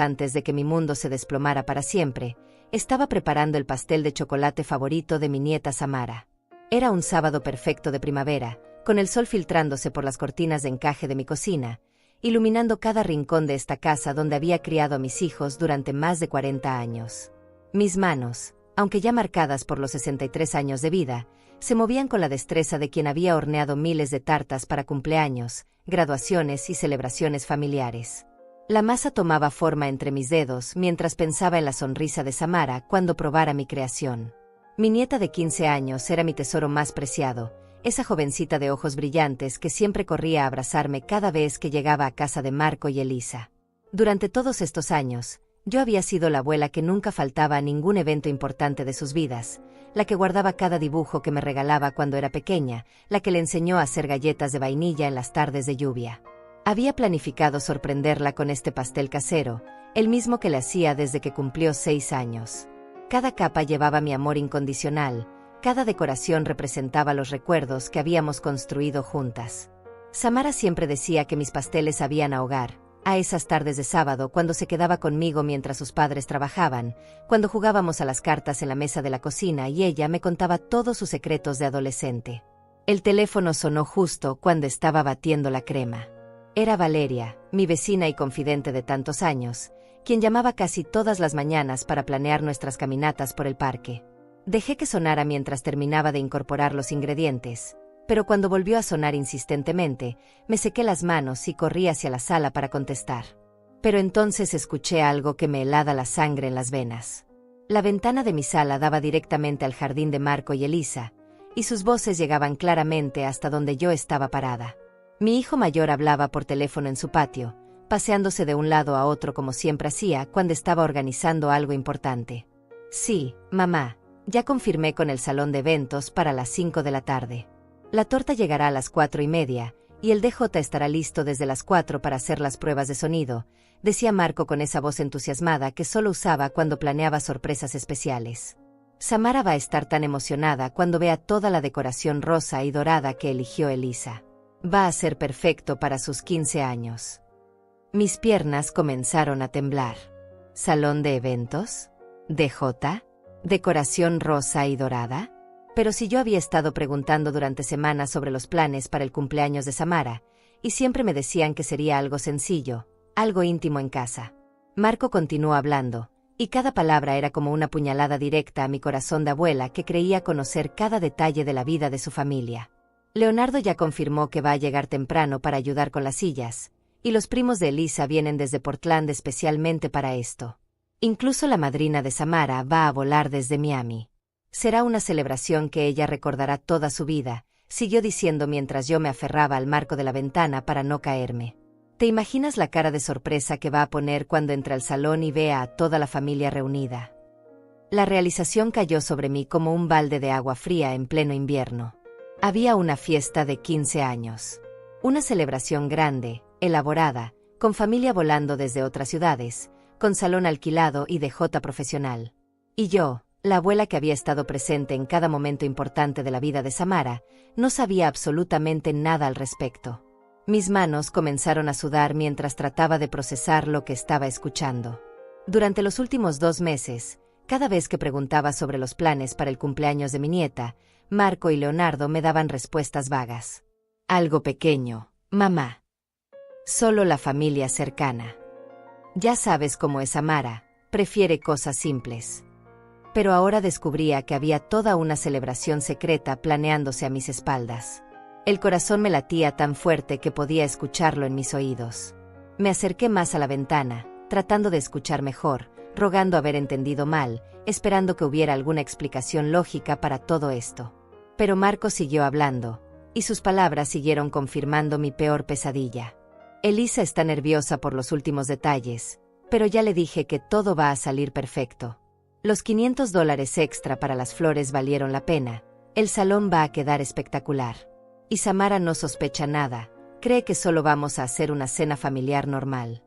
antes de que mi mundo se desplomara para siempre, estaba preparando el pastel de chocolate favorito de mi nieta Samara. Era un sábado perfecto de primavera, con el sol filtrándose por las cortinas de encaje de mi cocina, iluminando cada rincón de esta casa donde había criado a mis hijos durante más de 40 años. Mis manos, aunque ya marcadas por los 63 años de vida, se movían con la destreza de quien había horneado miles de tartas para cumpleaños, graduaciones y celebraciones familiares. La masa tomaba forma entre mis dedos mientras pensaba en la sonrisa de Samara cuando probara mi creación. Mi nieta de 15 años era mi tesoro más preciado, esa jovencita de ojos brillantes que siempre corría a abrazarme cada vez que llegaba a casa de Marco y Elisa. Durante todos estos años, yo había sido la abuela que nunca faltaba a ningún evento importante de sus vidas, la que guardaba cada dibujo que me regalaba cuando era pequeña, la que le enseñó a hacer galletas de vainilla en las tardes de lluvia. Había planificado sorprenderla con este pastel casero, el mismo que le hacía desde que cumplió 6 años. Cada capa llevaba mi amor incondicional, cada decoración representaba los recuerdos que habíamos construido juntas. Samara siempre decía que mis pasteles sabían a hogar, a esas tardes de sábado cuando se quedaba conmigo mientras sus padres trabajaban, cuando jugábamos a las cartas en la mesa de la cocina y ella me contaba todos sus secretos de adolescente. El teléfono sonó justo cuando estaba batiendo la crema. Era Valeria, mi vecina y confidente de tantos años, quien llamaba casi todas las mañanas para planear nuestras caminatas por el parque. Dejé que sonara mientras terminaba de incorporar los ingredientes, pero cuando volvió a sonar insistentemente, me sequé las manos y corrí hacia la sala para contestar. Pero entonces escuché algo que me helaba la sangre en las venas. La ventana de mi sala daba directamente al jardín de Marco y Elisa, y sus voces llegaban claramente hasta donde yo estaba parada. Mi hijo mayor hablaba por teléfono en su patio, paseándose de un lado a otro como siempre hacía cuando estaba organizando algo importante. Sí, mamá, ya confirmé con el salón de eventos para las 5 de la tarde. La torta llegará a las 4:30, y el DJ estará listo desde las 4 para hacer las pruebas de sonido, decía Marco con esa voz entusiasmada que solo usaba cuando planeaba sorpresas especiales. Samara va a estar tan emocionada cuando vea toda la decoración rosa y dorada que eligió Elisa. Va a ser perfecto para sus 15 años. Mis piernas comenzaron a temblar. ¿Salón de eventos? ¿DJ? ¿Decoración rosa y dorada? Pero si yo había estado preguntando durante semanas sobre los planes para el cumpleaños de Samara, y siempre me decían que sería algo sencillo, algo íntimo en casa. Marco continuó hablando, y cada palabra era como una puñalada directa a mi corazón de abuela que creía conocer cada detalle de la vida de su familia. Leonardo ya confirmó que va a llegar temprano para ayudar con las sillas, y los primos de Elisa vienen desde Portland especialmente para esto. Incluso la madrina de Samara va a volar desde Miami. Será una celebración que ella recordará toda su vida, siguió diciendo mientras yo me aferraba al marco de la ventana para no caerme. ¿Te imaginas la cara de sorpresa que va a poner cuando entre al salón y vea a toda la familia reunida? La realización cayó sobre mí como un balde de agua fría en pleno invierno. Había una fiesta de 15 años. Una celebración grande, elaborada, con familia volando desde otras ciudades, con salón alquilado y DJ profesional. Y yo, la abuela que había estado presente en cada momento importante de la vida de Samara, no sabía absolutamente nada al respecto. Mis manos comenzaron a sudar mientras trataba de procesar lo que estaba escuchando. Durante los últimos 2 meses, cada vez que preguntaba sobre los planes para el cumpleaños de mi nieta, Marco y Leonardo me daban respuestas vagas. Algo pequeño, mamá. Solo la familia cercana. Ya sabes cómo es Samara, prefiere cosas simples. Pero ahora descubría que había toda una celebración secreta planeándose a mis espaldas. El corazón me latía tan fuerte que podía escucharlo en mis oídos. Me acerqué más a la ventana, tratando de escuchar mejor, rogando haber entendido mal, esperando que hubiera alguna explicación lógica para todo esto. Pero Marco siguió hablando, y sus palabras siguieron confirmando mi peor pesadilla. Elisa está nerviosa por los últimos detalles, pero ya le dije que todo va a salir perfecto. Los $500 extra para las flores valieron la pena, el salón va a quedar espectacular. Y Samara no sospecha nada, cree que solo vamos a hacer una cena familiar normal.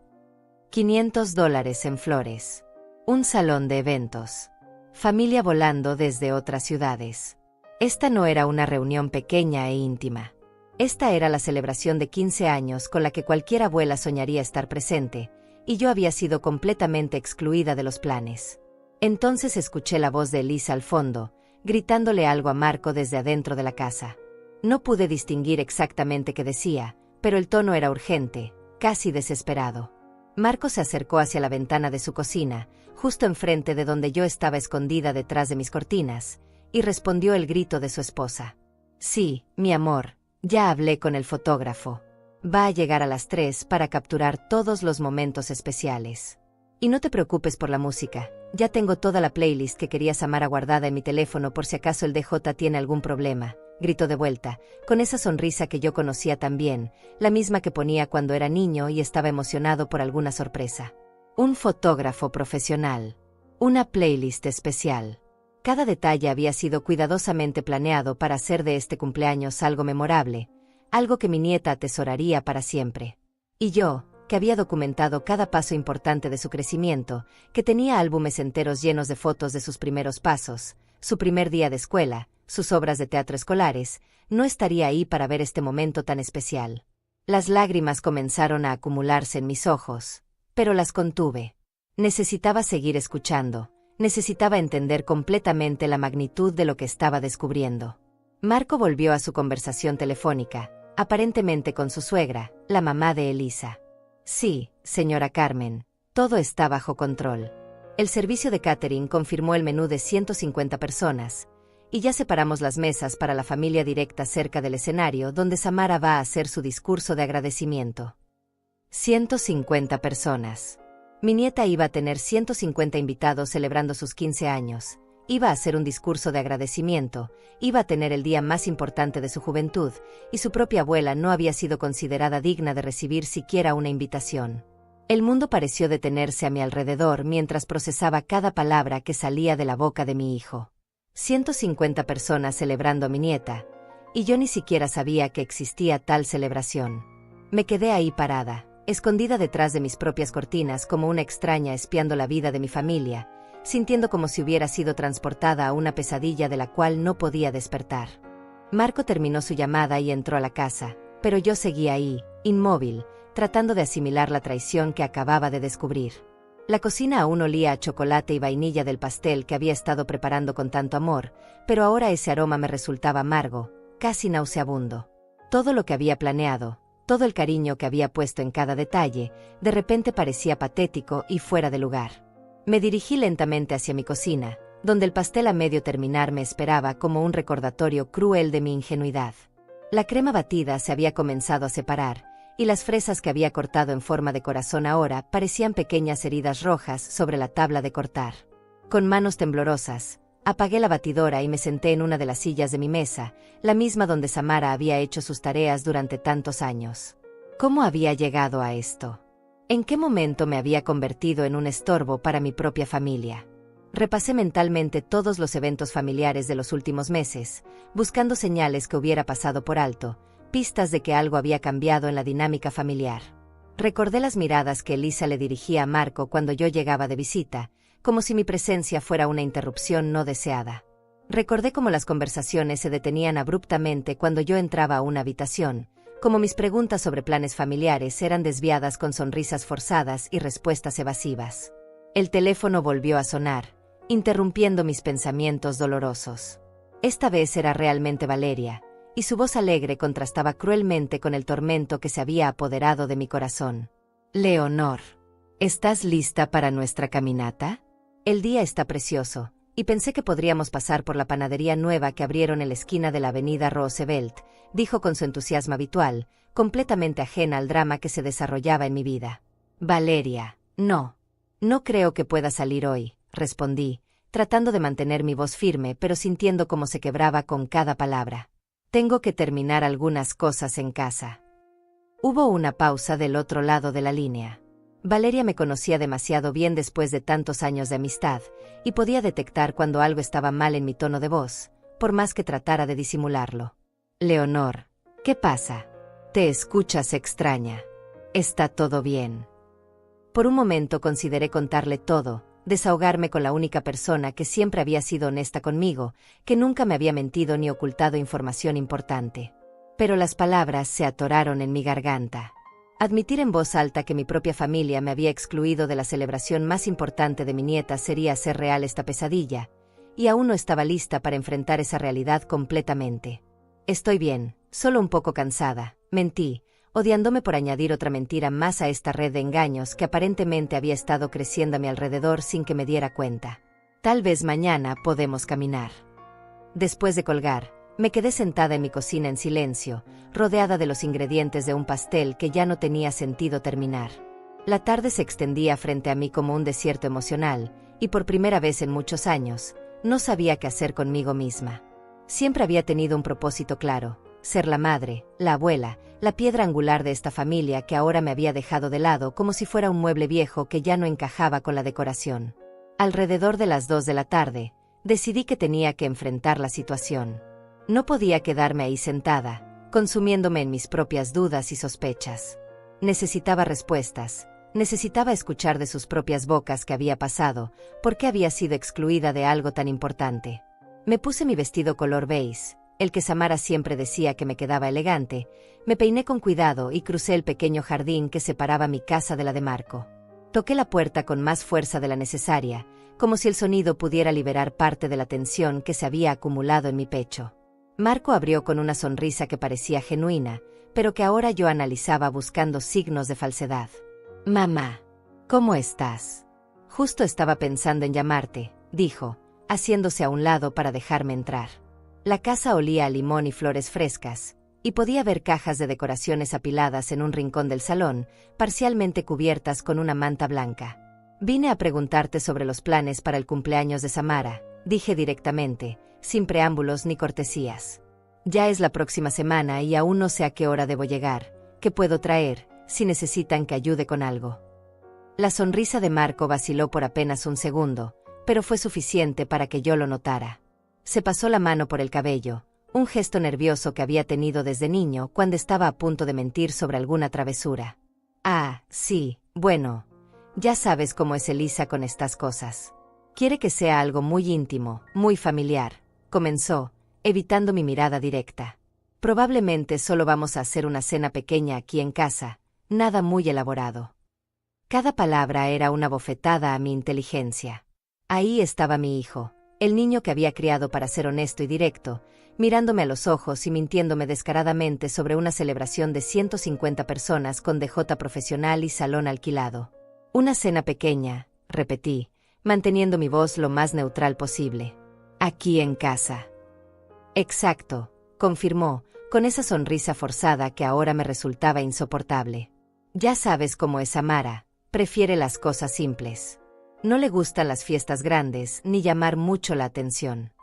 $500 en flores. Un salón de eventos. Familia volando desde otras ciudades. Esta no era una reunión pequeña e íntima. Esta era la celebración de 15 años con la que cualquier abuela soñaría estar presente, y yo había sido completamente excluida de los planes. Entonces escuché la voz de Elisa al fondo, gritándole algo a Marco desde adentro de la casa. No pude distinguir exactamente qué decía, pero el tono era urgente, casi desesperado. Marco se acercó hacia la ventana de su cocina, justo enfrente de donde yo estaba escondida detrás de mis cortinas, y respondió el grito de su esposa. Sí, mi amor, ya hablé con el fotógrafo. Va a llegar a las 3 para capturar todos los momentos especiales. Y no te preocupes por la música, ya tengo toda la playlist que quería Samara guardada en mi teléfono por si acaso el DJ tiene algún problema, gritó de vuelta, con esa sonrisa que yo conocía tan bien, la misma que ponía cuando era niño y estaba emocionado por alguna sorpresa. Un fotógrafo profesional. Una playlist especial. Cada detalle había sido cuidadosamente planeado para hacer de este cumpleaños algo memorable, algo que mi nieta atesoraría para siempre. Y yo, que había documentado cada paso importante de su crecimiento, que tenía álbumes enteros llenos de fotos de sus primeros pasos, su primer día de escuela, sus obras de teatro escolares, no estaría ahí para ver este momento tan especial. Las lágrimas comenzaron a acumularse en mis ojos, pero las contuve. Necesitaba seguir escuchando. Necesitaba entender completamente la magnitud de lo que estaba descubriendo. Marco volvió a su conversación telefónica, aparentemente con su suegra, la mamá de Elisa. Sí, señora Carmen, todo está bajo control. El servicio de catering confirmó el menú de 150 personas, y ya separamos las mesas para la familia directa cerca del escenario donde Samara va a hacer su discurso de agradecimiento. 150 personas. Mi nieta iba a tener 150 invitados celebrando sus 15 años, iba a hacer un discurso de agradecimiento, iba a tener el día más importante de su juventud, y su propia abuela no había sido considerada digna de recibir siquiera una invitación. El mundo pareció detenerse a mi alrededor mientras procesaba cada palabra que salía de la boca de mi hijo. 150 personas celebrando a mi nieta, y yo ni siquiera sabía que existía tal celebración. Me quedé ahí parada, escondida detrás de mis propias cortinas como una extraña espiando la vida de mi familia, sintiendo como si hubiera sido transportada a una pesadilla de la cual no podía despertar. Marco terminó su llamada y entró a la casa, pero yo seguía ahí, inmóvil, tratando de asimilar la traición que acababa de descubrir. La cocina aún olía a chocolate y vainilla del pastel que había estado preparando con tanto amor, pero ahora ese aroma me resultaba amargo, casi nauseabundo. Todo lo que había planeado, todo el cariño que había puesto en cada detalle, de repente parecía patético y fuera de lugar. Me dirigí lentamente hacia mi cocina, donde el pastel a medio terminar me esperaba como un recordatorio cruel de mi ingenuidad. La crema batida se había comenzado a separar, y las fresas que había cortado en forma de corazón ahora parecían pequeñas heridas rojas sobre la tabla de cortar. Con manos temblorosas, apagué la batidora y me senté en una de las sillas de mi mesa, la misma donde Samara había hecho sus tareas durante tantos años. ¿Cómo había llegado a esto? ¿En qué momento me había convertido en un estorbo para mi propia familia? Repasé mentalmente todos los eventos familiares de los últimos meses, buscando señales que hubiera pasado por alto, pistas de que algo había cambiado en la dinámica familiar. Recordé las miradas que Elisa le dirigía a Marco cuando yo llegaba de visita, como si mi presencia fuera una interrupción no deseada. Recordé cómo las conversaciones se detenían abruptamente cuando yo entraba a una habitación, como mis preguntas sobre planes familiares eran desviadas con sonrisas forzadas y respuestas evasivas. El teléfono volvió a sonar, interrumpiendo mis pensamientos dolorosos. Esta vez era realmente Valeria, y su voz alegre contrastaba cruelmente con el tormento que se había apoderado de mi corazón. Leonor, ¿estás lista para nuestra caminata? El día está precioso, y pensé que podríamos pasar por la panadería nueva que abrieron en la esquina de la avenida Roosevelt, dijo con su entusiasmo habitual, completamente ajena al drama que se desarrollaba en mi vida. Valeria, no. No creo que pueda salir hoy, respondí, tratando de mantener mi voz firme pero sintiendo cómo se quebraba con cada palabra. Tengo que terminar algunas cosas en casa. Hubo una pausa del otro lado de la línea. Valeria me conocía demasiado bien después de tantos años de amistad, y podía detectar cuando algo estaba mal en mi tono de voz, por más que tratara de disimularlo. Leonor, ¿qué pasa? Te escuchas extraña. ¿Está todo bien? Por un momento consideré contarle todo, desahogarme con la única persona que siempre había sido honesta conmigo, que nunca me había mentido ni ocultado información importante. Pero las palabras se atoraron en mi garganta. Admitir en voz alta que mi propia familia me había excluido de la celebración más importante de mi nieta sería hacer real esta pesadilla, y aún no estaba lista para enfrentar esa realidad completamente. Estoy bien, solo un poco cansada, mentí, odiándome por añadir otra mentira más a esta red de engaños que aparentemente había estado creciendo a mi alrededor sin que me diera cuenta. Tal vez mañana podemos caminar. Después de colgar, me quedé sentada en mi cocina en silencio, rodeada de los ingredientes de un pastel que ya no tenía sentido terminar. La tarde se extendía frente a mí como un desierto emocional, y por primera vez en muchos años, no sabía qué hacer conmigo misma. Siempre había tenido un propósito claro: ser la madre, la abuela, la piedra angular de esta familia que ahora me había dejado de lado como si fuera un mueble viejo que ya no encajaba con la decoración. Alrededor de las 2 de la tarde, decidí que tenía que enfrentar la situación. No podía quedarme ahí sentada, consumiéndome en mis propias dudas y sospechas. Necesitaba respuestas, necesitaba escuchar de sus propias bocas qué había pasado, por qué había sido excluida de algo tan importante. Me puse mi vestido color beige, el que Samara siempre decía que me quedaba elegante, me peiné con cuidado y crucé el pequeño jardín que separaba mi casa de la de Marco. Toqué la puerta con más fuerza de la necesaria, como si el sonido pudiera liberar parte de la tensión que se había acumulado en mi pecho. Marco abrió con una sonrisa que parecía genuina, pero que ahora yo analizaba buscando signos de falsedad. «Mamá, ¿cómo estás? Justo estaba pensando en llamarte», dijo, haciéndose a un lado para dejarme entrar. La casa olía a limón y flores frescas, y podía ver cajas de decoraciones apiladas en un rincón del salón, parcialmente cubiertas con una manta blanca. «Vine a preguntarte sobre los planes para el cumpleaños de Samara», dije directamente, sin preámbulos ni cortesías. «Ya es la próxima semana y aún no sé a qué hora debo llegar, qué puedo traer, si necesitan que ayude con algo». La sonrisa de Marco vaciló por apenas un segundo, pero fue suficiente para que yo lo notara. Se pasó la mano por el cabello, un gesto nervioso que había tenido desde niño cuando estaba a punto de mentir sobre alguna travesura. «Ah, sí, bueno. Ya sabes cómo es Elisa con estas cosas. Quiere que sea algo muy íntimo, muy familiar», comenzó, evitando mi mirada directa. «Probablemente solo vamos a hacer una cena pequeña aquí en casa, nada muy elaborado». Cada palabra era una bofetada a mi inteligencia. Ahí estaba mi hijo, el niño que había criado para ser honesto y directo, mirándome a los ojos y mintiéndome descaradamente sobre una celebración de 150 personas con DJ profesional y salón alquilado. «Una cena pequeña», repetí, manteniendo mi voz lo más neutral posible. «Aquí en casa». «Exacto», confirmó, con esa sonrisa forzada que ahora me resultaba insoportable. «Ya sabes cómo es Samara, prefiere las cosas simples. No le gustan las fiestas grandes ni llamar mucho la atención».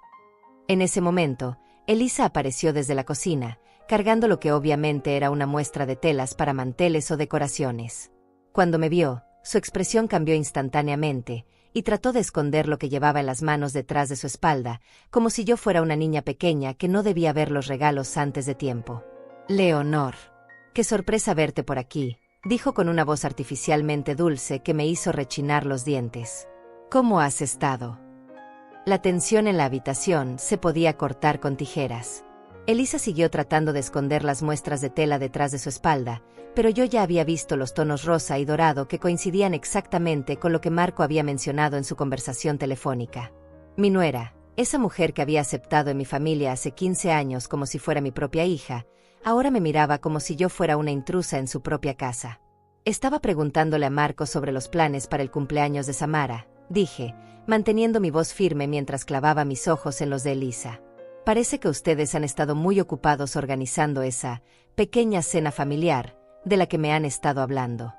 En ese momento, Elisa apareció desde la cocina, cargando lo que obviamente era una muestra de telas para manteles o decoraciones. Cuando me vio, su expresión cambió instantáneamente, y trató de esconder lo que llevaba en las manos detrás de su espalda, como si yo fuera una niña pequeña que no debía ver los regalos antes de tiempo. «Leonor, qué sorpresa verte por aquí», dijo con una voz artificialmente dulce que me hizo rechinar los dientes. «¿Cómo has estado?». La tensión en la habitación se podía cortar con tijeras. Elisa siguió tratando de esconder las muestras de tela detrás de su espalda, pero yo ya había visto los tonos rosa y dorado que coincidían exactamente con lo que Marco había mencionado en su conversación telefónica. Mi nuera, esa mujer que había aceptado en mi familia hace 15 años como si fuera mi propia hija, ahora me miraba como si yo fuera una intrusa en su propia casa. Estaba preguntándole a Marco sobre los planes para el cumpleaños de Samara, dije, manteniendo mi voz firme mientras clavaba mis ojos en los de Elisa. «Parece que ustedes han estado muy ocupados organizando esa pequeña cena familiar de la que me han estado hablando».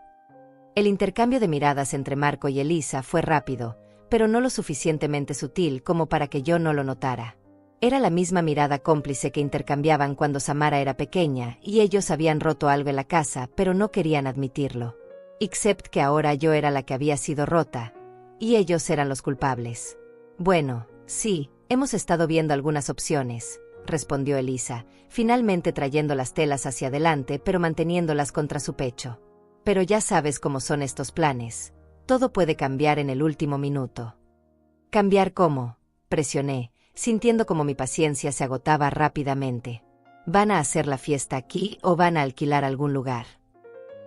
El intercambio de miradas entre Marco y Elisa fue rápido, pero no lo suficientemente sutil como para que yo no lo notara. Era la misma mirada cómplice que intercambiaban cuando Samara era pequeña y ellos habían roto algo en la casa, pero no querían admitirlo. Except que ahora yo era la que había sido rota, y ellos eran los culpables. «Bueno, sí, hemos estado viendo algunas opciones», respondió Elisa, finalmente trayendo las telas hacia adelante pero manteniéndolas contra su pecho. «Pero ya sabes cómo son estos planes. Todo puede cambiar en el último minuto». «¿Cambiar cómo?», presioné, sintiendo como mi paciencia se agotaba rápidamente. «¿Van a hacer la fiesta aquí o van a alquilar algún lugar?».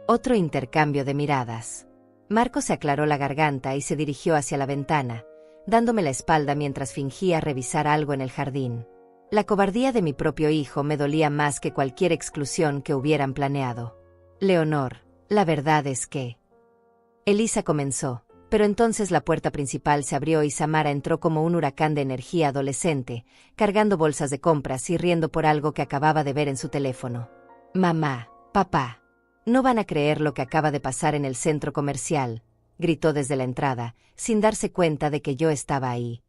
Otro intercambio de miradas. Marco se aclaró la garganta y se dirigió hacia la ventana, dándome la espalda mientras fingía revisar algo en el jardín. La cobardía de mi propio hijo me dolía más que cualquier exclusión que hubieran planeado. Leonor, la verdad es que... Elisa comenzó, pero entonces la puerta principal se abrió y Samara entró como un huracán de energía adolescente, cargando bolsas de compras y riendo por algo que acababa de ver en su teléfono. «Mamá, papá, no van a creer lo que acaba de pasar en el centro comercial», gritó desde la entrada, sin darse cuenta de que yo estaba ahí.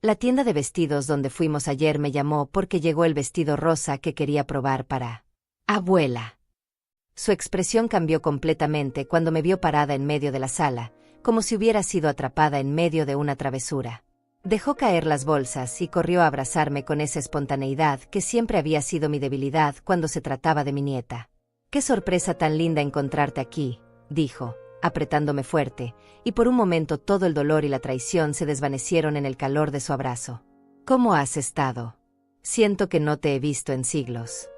La tienda de vestidos donde fuimos ayer me llamó porque llegó el vestido rosa que quería probar para... Abuela. Su expresión cambió completamente cuando me vio parada en medio de la sala, como si hubiera sido atrapada en medio de una travesura. Dejó caer las bolsas y corrió a abrazarme con esa espontaneidad que siempre había sido mi debilidad cuando se trataba de mi nieta. «Qué sorpresa tan linda encontrarte aquí», dijo, apretándome fuerte, y por un momento todo el dolor y la traición se desvanecieron en el calor de su abrazo. «¿Cómo has estado? Siento que no te he visto en siglos».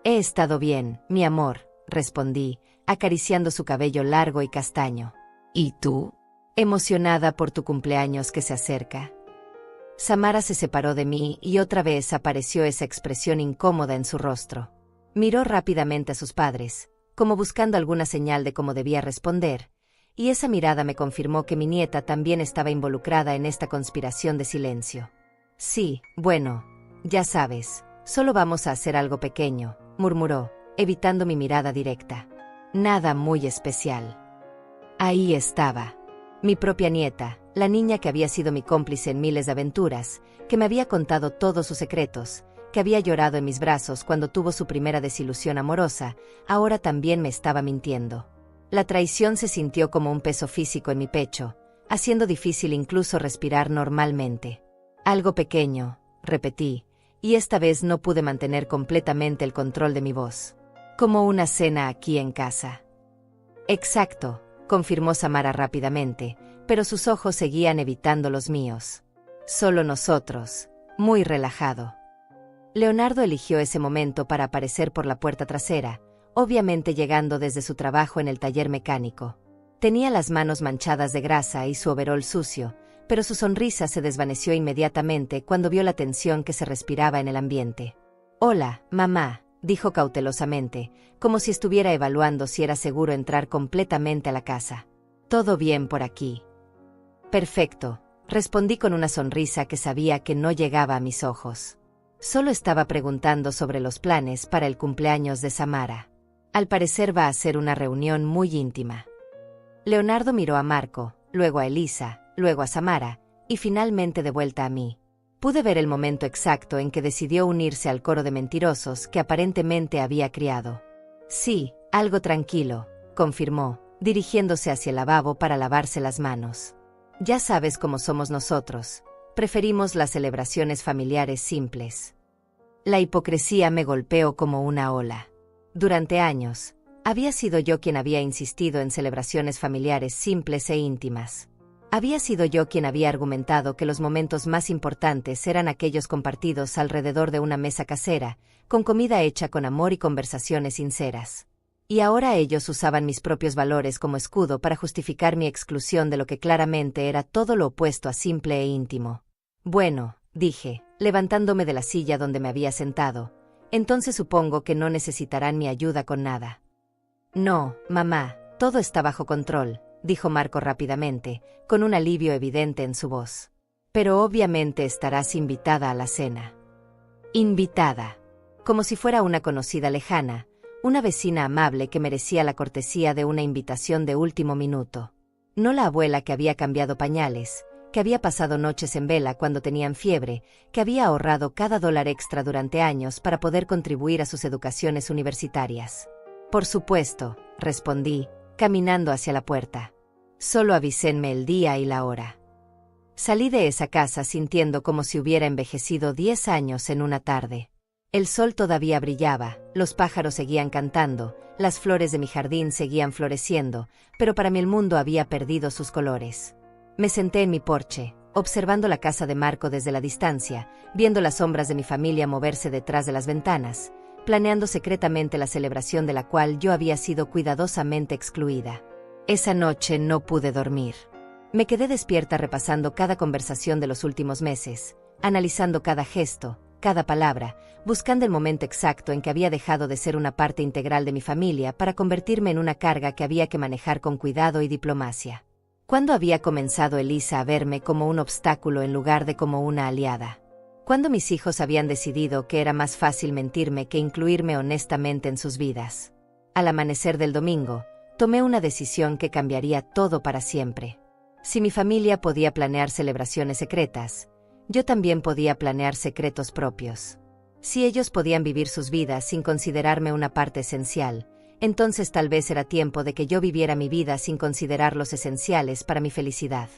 «He estado bien, mi amor», respondí, acariciando su cabello largo y castaño. «¿Y tú? ¿Emocionada por tu cumpleaños que se acerca?» Samara se separó de mí y otra vez apareció esa expresión incómoda en su rostro. Miró rápidamente a sus padres, como buscando alguna señal de cómo debía responder, y esa mirada me confirmó que mi nieta también estaba involucrada en esta conspiración de silencio. «Sí, bueno, ya sabes, solo vamos a hacer algo pequeño», murmuró, evitando mi mirada directa. «Nada muy especial». Ahí estaba, mi propia nieta, la niña que había sido mi cómplice en miles de aventuras, que me había contado todos sus secretos, que había llorado en mis brazos cuando tuvo su primera desilusión amorosa, ahora también me estaba mintiendo. La traición se sintió como un peso físico en mi pecho, haciendo difícil incluso respirar normalmente. «Algo pequeño», repetí, y esta vez no pude mantener completamente el control de mi voz. «Como una cena aquí en casa». «Exacto», confirmó Samara rápidamente, pero sus ojos seguían evitando los míos. «Solo nosotros», muy relajado. Leonardo eligió ese momento para aparecer por la puerta trasera, obviamente llegando desde su trabajo en el taller mecánico. Tenía las manos manchadas de grasa y su overol sucio, pero su sonrisa se desvaneció inmediatamente cuando vio la tensión que se respiraba en el ambiente. «Hola, mamá», dijo cautelosamente, como si estuviera evaluando si era seguro entrar completamente a la casa. «¿Todo bien por aquí?» «Perfecto», respondí con una sonrisa que sabía que no llegaba a mis ojos. Solo estaba preguntando sobre los planes para el cumpleaños de Samara. Al parecer va a ser una reunión muy íntima. Leonardo miró a Marco, luego a Elisa, luego a Samara, y finalmente de vuelta a mí. Pude ver el momento exacto en que decidió unirse al coro de mentirosos que aparentemente había criado. «Sí, algo tranquilo», confirmó, dirigiéndose hacia el lavabo para lavarse las manos. «Ya sabes cómo somos nosotros. Preferimos las celebraciones familiares simples». La hipocresía me golpeó como una ola. Durante años, había sido yo quien había insistido en celebraciones familiares simples e íntimas. Había sido yo quien había argumentado que los momentos más importantes eran aquellos compartidos alrededor de una mesa casera, con comida hecha con amor y conversaciones sinceras. Y ahora ellos usaban mis propios valores como escudo para justificar mi exclusión de lo que claramente era todo lo opuesto a simple e íntimo. «Bueno», dije, levantándome de la silla donde me había sentado, «entonces supongo que no necesitarán mi ayuda con nada». «No, mamá, todo está bajo control», dijo Marco rápidamente, con un alivio evidente en su voz. «Pero obviamente estarás invitada a la cena». Invitada. Como si fuera una conocida lejana, una vecina amable que merecía la cortesía de una invitación de último minuto. No la abuela que había cambiado pañales, que había pasado noches en vela cuando tenían fiebre, que había ahorrado cada dólar extra durante años para poder contribuir a sus educaciones universitarias. «Por supuesto», respondí, caminando hacia la puerta. «Solo avísenme el día y la hora». Salí de esa casa sintiendo como si hubiera envejecido 10 años en una tarde. El sol todavía brillaba, los pájaros seguían cantando, las flores de mi jardín seguían floreciendo, pero para mí el mundo había perdido sus colores. Me senté en mi porche, observando la casa de Marco desde la distancia, viendo las sombras de mi familia moverse detrás de las ventanas, planeando secretamente la celebración de la cual yo había sido cuidadosamente excluida. Esa noche no pude dormir. Me quedé despierta repasando cada conversación de los últimos meses, analizando cada gesto, cada palabra, buscando el momento exacto en que había dejado de ser una parte integral de mi familia para convertirme en una carga que había que manejar con cuidado y diplomacia. ¿Cuándo había comenzado Elisa a verme como un obstáculo en lugar de como una aliada? ¿Cuándo mis hijos habían decidido que era más fácil mentirme que incluirme honestamente en sus vidas? Al amanecer del domingo, tomé una decisión que cambiaría todo para siempre. Si mi familia podía planear celebraciones secretas, yo también podía planear secretos propios. Si ellos podían vivir sus vidas sin considerarme una parte esencial, entonces tal vez era tiempo de que yo viviera mi vida sin considerarlos esenciales para mi felicidad.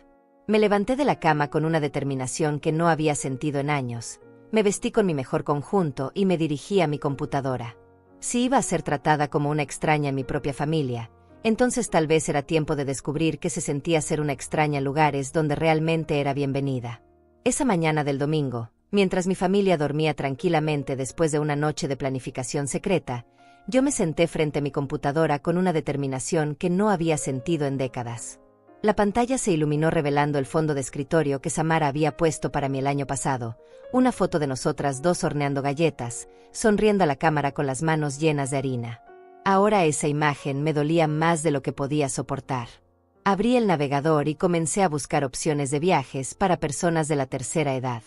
Me levanté de la cama con una determinación que no había sentido en años. Me vestí con mi mejor conjunto y me dirigí a mi computadora. Si iba a ser tratada como una extraña en mi propia familia, entonces tal vez era tiempo de descubrir que se sentía ser una extraña en lugares donde realmente era bienvenida. Esa mañana del domingo, mientras mi familia dormía tranquilamente después de una noche de planificación secreta, yo me senté frente a mi computadora con una determinación que no había sentido en décadas. La pantalla se iluminó revelando el fondo de escritorio que Samara había puesto para mí el año pasado, una foto de nosotras dos horneando galletas, sonriendo a la cámara con las manos llenas de harina. Ahora esa imagen me dolía más de lo que podía soportar. Abrí el navegador y comencé a buscar opciones de viajes para personas de la tercera edad.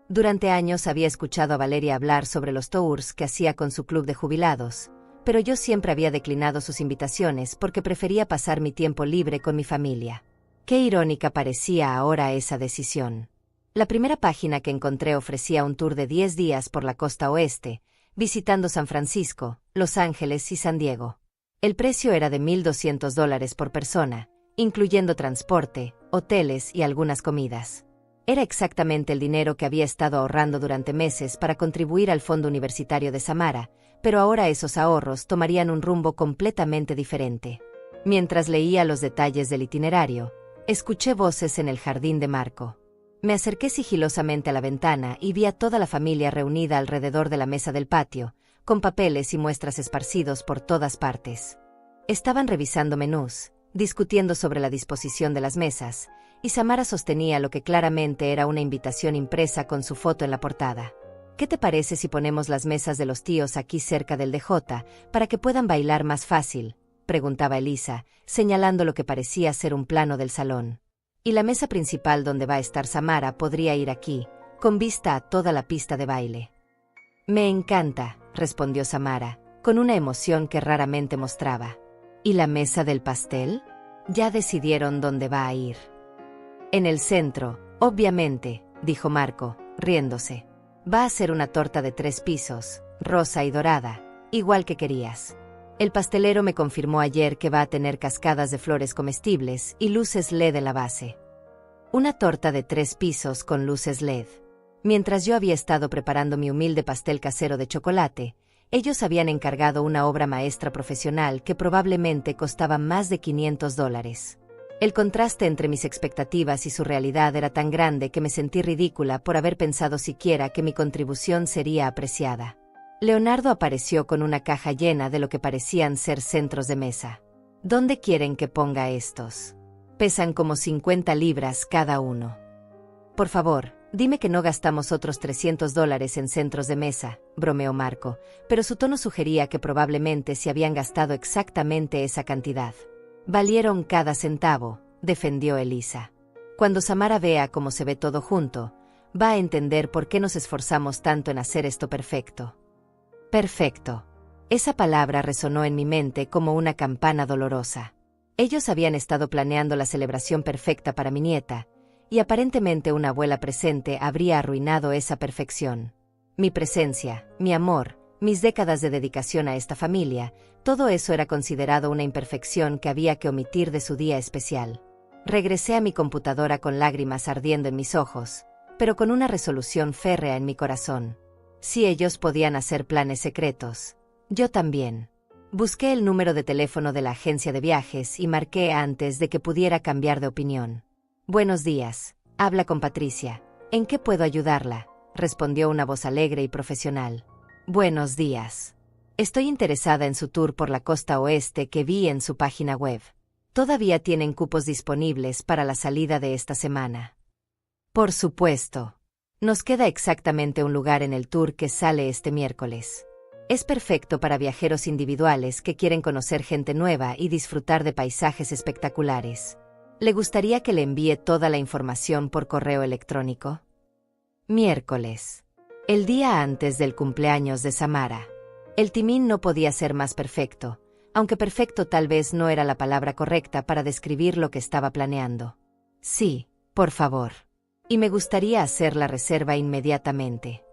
Durante años había escuchado a Valeria hablar sobre los tours que hacía con su club de jubilados, pero yo siempre había declinado sus invitaciones porque prefería pasar mi tiempo libre con mi familia. Qué irónica parecía ahora esa decisión. La primera página que encontré ofrecía un tour de 10 días por la costa oeste, visitando San Francisco, Los Ángeles y San Diego. El precio era de $1,200 por persona, incluyendo transporte, hoteles y algunas comidas. Era exactamente el dinero que había estado ahorrando durante meses para contribuir al fondo universitario de Samara, pero ahora esos ahorros tomarían un rumbo completamente diferente. Mientras leía los detalles del itinerario, escuché voces en el jardín de Marco. Me acerqué sigilosamente a la ventana y vi a toda la familia reunida alrededor de la mesa del patio, con papeles y muestras esparcidos por todas partes. Estaban revisando menús, discutiendo sobre la disposición de las mesas, y Samara sostenía lo que claramente era una invitación impresa con su foto en la portada. ¿Qué te parece si ponemos las mesas de los tíos aquí cerca del DJ, para que puedan bailar más fácil?, preguntaba Elisa, señalando lo que parecía ser un plano del salón. Y la mesa principal donde va a estar Samara podría ir aquí, con vista a toda la pista de baile. Me encanta, respondió Samara, con una emoción que raramente mostraba. ¿Y la mesa del pastel? Ya decidieron dónde va a ir. En el centro, obviamente, dijo Marco, riéndose. Va a ser una torta de 3 pisos, rosa y dorada, igual que querías. El pastelero me confirmó ayer que va a tener cascadas de flores comestibles y luces LED en la base. Una torta de 3 pisos con luces LED. Mientras yo había estado preparando mi humilde pastel casero de chocolate, ellos habían encargado una obra maestra profesional que probablemente costaba más de $500. El contraste entre mis expectativas y su realidad era tan grande que me sentí ridícula por haber pensado siquiera que mi contribución sería apreciada. Leonardo apareció con una caja llena de lo que parecían ser centros de mesa. ¿Dónde quieren que ponga estos? Pesan como 50 libras cada uno. Por favor, dime que no gastamos otros $300 en centros de mesa, bromeó Marco, pero su tono sugería que probablemente se habían gastado exactamente esa cantidad. Valieron cada centavo, defendió Elisa. Cuando Samara vea cómo se ve todo junto, va a entender por qué nos esforzamos tanto en hacer esto perfecto. Perfecto. Esa palabra resonó en mi mente como una campana dolorosa. Ellos habían estado planeando la celebración perfecta para mi nieta, y aparentemente una abuela presente habría arruinado esa perfección. Mi presencia, mi amor, mis décadas de dedicación a esta familia, todo eso era considerado una imperfección que había que omitir de su día especial. Regresé a mi computadora con lágrimas ardiendo en mis ojos, pero con una resolución férrea en mi corazón. Si ellos podían hacer planes secretos, yo también. Busqué el número de teléfono de la agencia de viajes y marqué antes de que pudiera cambiar de opinión. Buenos días, habla con Patricia. ¿En qué puedo ayudarla?, respondió una voz alegre y profesional. Buenos días. Estoy interesada en su tour por la costa oeste que vi en su página web. Todavía tienen cupos disponibles para la salida de esta semana. Por supuesto. Nos queda exactamente un lugar en el tour que sale este miércoles. Es perfecto para viajeros individuales que quieren conocer gente nueva y disfrutar de paisajes espectaculares. ¿Le gustaría que le envíe toda la información por correo electrónico? Miércoles. El día antes del cumpleaños de Samara. El timín no podía ser más perfecto, aunque perfecto tal vez no era la palabra correcta para describir lo que estaba planeando. Sí, por favor. Y me gustaría hacer la reserva inmediatamente.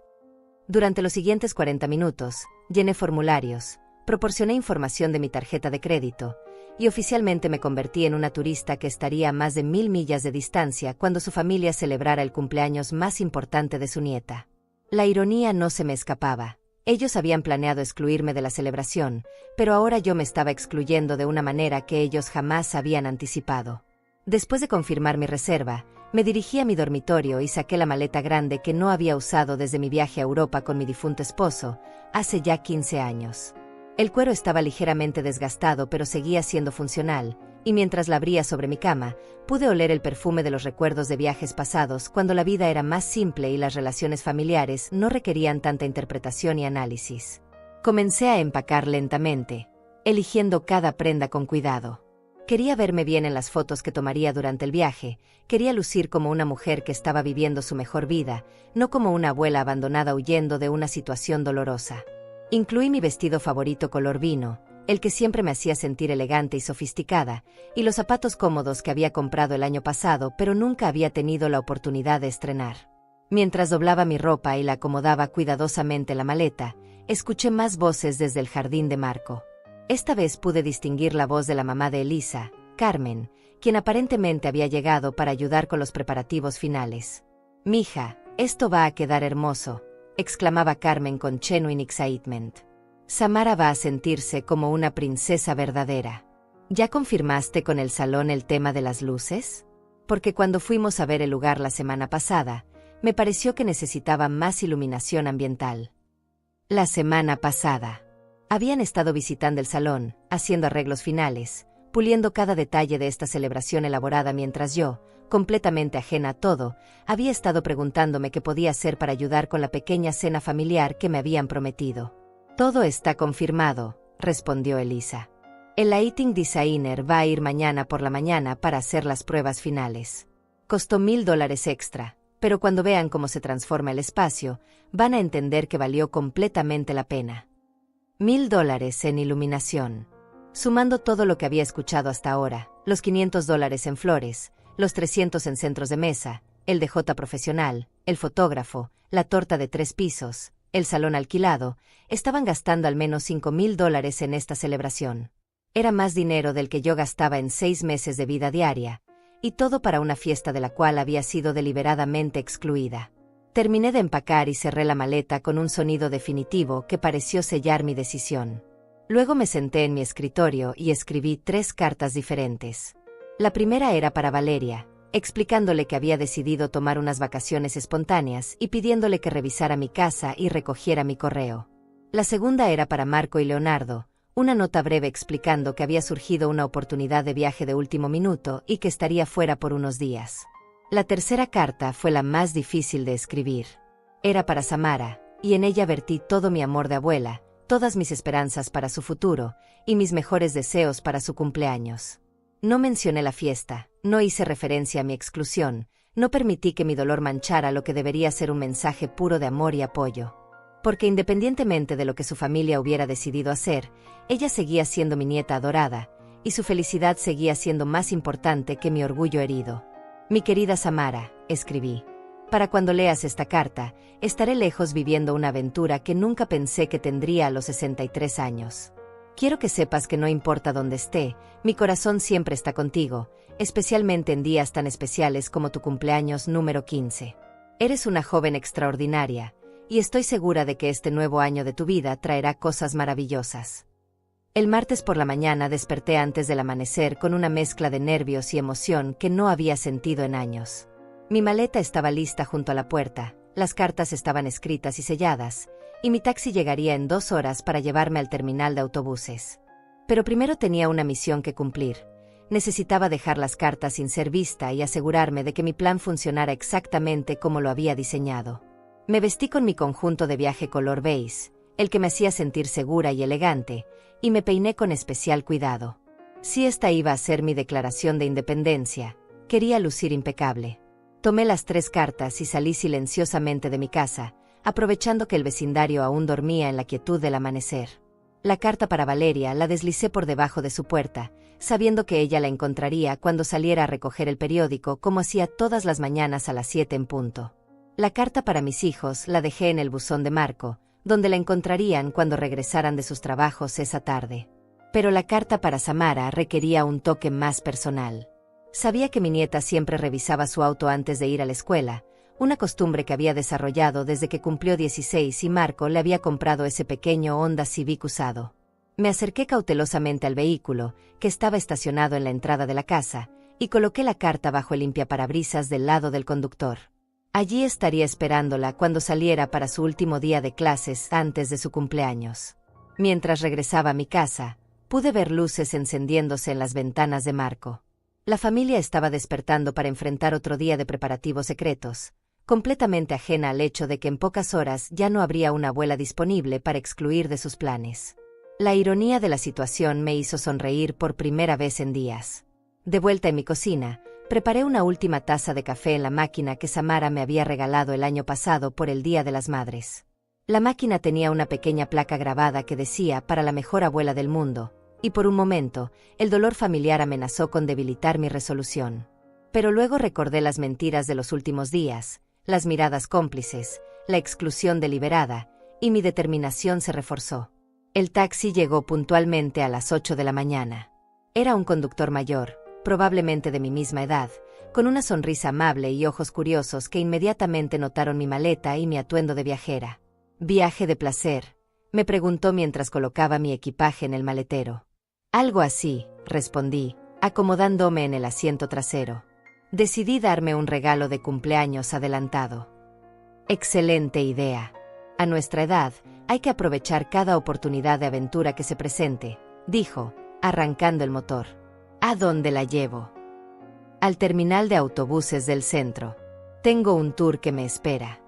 Durante los siguientes 40 minutos, llené formularios, proporcioné información de mi tarjeta de crédito, y oficialmente me convertí en una turista que estaría a más de 1000 millas de distancia cuando su familia celebrara el cumpleaños más importante de su nieta. La ironía no se me escapaba. Ellos habían planeado excluirme de la celebración, pero ahora yo me estaba excluyendo de una manera que ellos jamás habían anticipado. Después de confirmar mi reserva, me dirigí a mi dormitorio y saqué la maleta grande que no había usado desde mi viaje a Europa con mi difunto esposo, hace ya 15 años. El cuero estaba ligeramente desgastado pero seguía siendo funcional, y mientras la abría sobre mi cama, pude oler el perfume de los recuerdos de viajes pasados cuando la vida era más simple y las relaciones familiares no requerían tanta interpretación y análisis. Comencé a empacar lentamente, eligiendo cada prenda con cuidado. Quería verme bien en las fotos que tomaría durante el viaje, quería lucir como una mujer que estaba viviendo su mejor vida, no como una abuela abandonada huyendo de una situación dolorosa. Incluí mi vestido favorito color vino, el que siempre me hacía sentir elegante y sofisticada, y los zapatos cómodos que había comprado el año pasado pero nunca había tenido la oportunidad de estrenar. Mientras doblaba mi ropa y la acomodaba cuidadosamente en la maleta, escuché más voces desde el jardín de Marco. Esta vez pude distinguir la voz de la mamá de Elisa, Carmen, quien aparentemente había llegado para ayudar con los preparativos finales. «Mija, esto va a quedar hermoso», exclamaba Carmen con genuine excitement. «Samara va a sentirse como una princesa verdadera. ¿Ya confirmaste con el salón el tema de las luces? Porque cuando fuimos a ver el lugar la semana pasada, me pareció que necesitaba más iluminación ambiental». La semana pasada. Habían estado visitando el salón, haciendo arreglos finales, puliendo cada detalle de esta celebración elaborada mientras yo, completamente ajena a todo, había estado preguntándome qué podía hacer para ayudar con la pequeña cena familiar que me habían prometido. «Todo está confirmado», respondió Elisa. «El lighting designer va a ir mañana por la mañana para hacer las pruebas finales. Costó $1000 extra, pero cuando vean cómo se transforma el espacio, van a entender que valió completamente la pena». $1000 en iluminación. Sumando todo lo que había escuchado hasta ahora, los $500 en flores, los 300 en centros de mesa, el DJ profesional, el fotógrafo, la torta de 3 pisos, el salón alquilado, estaban gastando al menos $5000 en esta celebración. Era más dinero del que yo gastaba en 6 meses de vida diaria, y todo para una fiesta de la cual había sido deliberadamente excluida. Terminé de empacar y cerré la maleta con un sonido definitivo que pareció sellar mi decisión. Luego me senté en mi escritorio y escribí 3 cartas diferentes. La primera era para Valeria, explicándole que había decidido tomar unas vacaciones espontáneas y pidiéndole que revisara mi casa y recogiera mi correo. La segunda era para Marco y Leonardo, una nota breve explicando que había surgido una oportunidad de viaje de último minuto y que estaría fuera por unos días. La tercera carta fue la más difícil de escribir. Era para Samara, y en ella vertí todo mi amor de abuela, todas mis esperanzas para su futuro, y mis mejores deseos para su cumpleaños. No mencioné la fiesta, no hice referencia a mi exclusión, no permití que mi dolor manchara lo que debería ser un mensaje puro de amor y apoyo. Porque independientemente de lo que su familia hubiera decidido hacer, ella seguía siendo mi nieta adorada, y su felicidad seguía siendo más importante que mi orgullo herido. «Mi querida Samara», escribí, «para cuando leas esta carta, estaré lejos viviendo una aventura que nunca pensé que tendría a los 63 años. Quiero que sepas que no importa dónde esté, mi corazón siempre está contigo, especialmente en días tan especiales como tu cumpleaños número 15. Eres una joven extraordinaria, y estoy segura de que este nuevo año de tu vida traerá cosas maravillosas». El martes por la mañana desperté antes del amanecer con una mezcla de nervios y emoción que no había sentido en años. Mi maleta estaba lista junto a la puerta, las cartas estaban escritas y selladas, y mi taxi llegaría en 2 horas para llevarme al terminal de autobuses. Pero primero tenía una misión que cumplir. Necesitaba dejar las cartas sin ser vista y asegurarme de que mi plan funcionara exactamente como lo había diseñado. Me vestí con mi conjunto de viaje color beige, el que me hacía sentir segura y elegante, y me peiné con especial cuidado. Si esta iba a ser mi declaración de independencia, quería lucir impecable. Tomé las 3 cartas y salí silenciosamente de mi casa, aprovechando que el vecindario aún dormía en la quietud del amanecer. La carta para Valeria la deslicé por debajo de su puerta, sabiendo que ella la encontraría cuando saliera a recoger el periódico como hacía todas las mañanas a las 7 en punto. La carta para mis hijos la dejé en el buzón de Marco, donde la encontrarían cuando regresaran de sus trabajos esa tarde. Pero la carta para Samara requería un toque más personal. Sabía que mi nieta siempre revisaba su auto antes de ir a la escuela, una costumbre que había desarrollado desde que cumplió 16 y Marco le había comprado ese pequeño Honda Civic usado. Me acerqué cautelosamente al vehículo, que estaba estacionado en la entrada de la casa, y coloqué la carta bajo el limpiaparabrisas del lado del conductor. Allí estaría esperándola cuando saliera para su último día de clases antes de su cumpleaños. Mientras regresaba a mi casa, pude ver luces encendiéndose en las ventanas de Marco. La familia estaba despertando para enfrentar otro día de preparativos secretos, completamente ajena al hecho de que en pocas horas ya no habría una abuela disponible para excluir de sus planes. La ironía de la situación me hizo sonreír por primera vez en días. De vuelta en mi cocina, preparé una última taza de café en la máquina que Samara me había regalado el año pasado por el Día de las Madres. La máquina tenía una pequeña placa grabada que decía «Para la mejor abuela del mundo», y por un momento, el dolor familiar amenazó con debilitar mi resolución. Pero luego recordé las mentiras de los últimos días, las miradas cómplices, la exclusión deliberada, y mi determinación se reforzó. El taxi llegó puntualmente a las 8 de la mañana. Era un conductor mayor, probablemente de mi misma edad, con una sonrisa amable y ojos curiosos que inmediatamente notaron mi maleta y mi atuendo de viajera. «¿Viaje de placer?», me preguntó mientras colocaba mi equipaje en el maletero. «Algo así», respondí, acomodándome en el asiento trasero. Decidí darme un regalo de cumpleaños adelantado. «Excelente idea. A nuestra edad, hay que aprovechar cada oportunidad de aventura que se presente», dijo, arrancando el motor. «¿A dónde la llevo?» «Al terminal de autobuses del centro. Tengo un tour que me espera».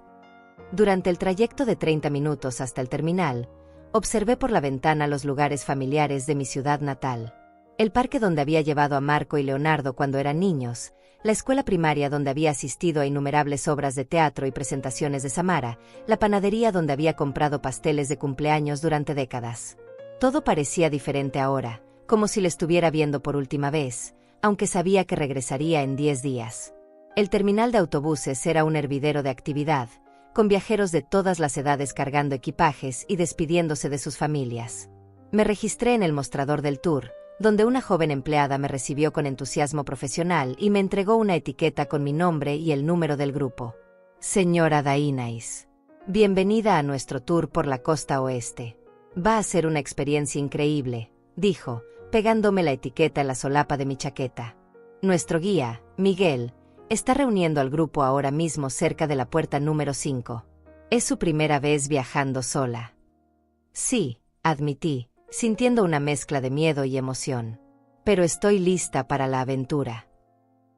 Durante el trayecto de 30 minutos hasta el terminal, observé por la ventana los lugares familiares de mi ciudad natal. El parque donde había llevado a Marco y Leonardo cuando eran niños, la escuela primaria donde había asistido a innumerables obras de teatro y presentaciones de Samara, la panadería donde había comprado pasteles de cumpleaños durante décadas. Todo parecía diferente ahora, como si le estuviera viendo por última vez, aunque sabía que regresaría en 10 días. El terminal de autobuses era un hervidero de actividad, con viajeros de todas las edades cargando equipajes y despidiéndose de sus familias. Me registré en el mostrador del tour, donde una joven empleada me recibió con entusiasmo profesional y me entregó una etiqueta con mi nombre y el número del grupo. «Señora Dainais, bienvenida a nuestro tour por la costa oeste. Va a ser una experiencia increíble», dijo, pegándome la etiqueta en la solapa de mi chaqueta. «Nuestro guía, Miguel, está reuniendo al grupo ahora mismo cerca de la puerta número 5. Es su primera vez viajando sola». «Sí», admití, sintiendo una mezcla de miedo y emoción. «Pero estoy lista para la aventura».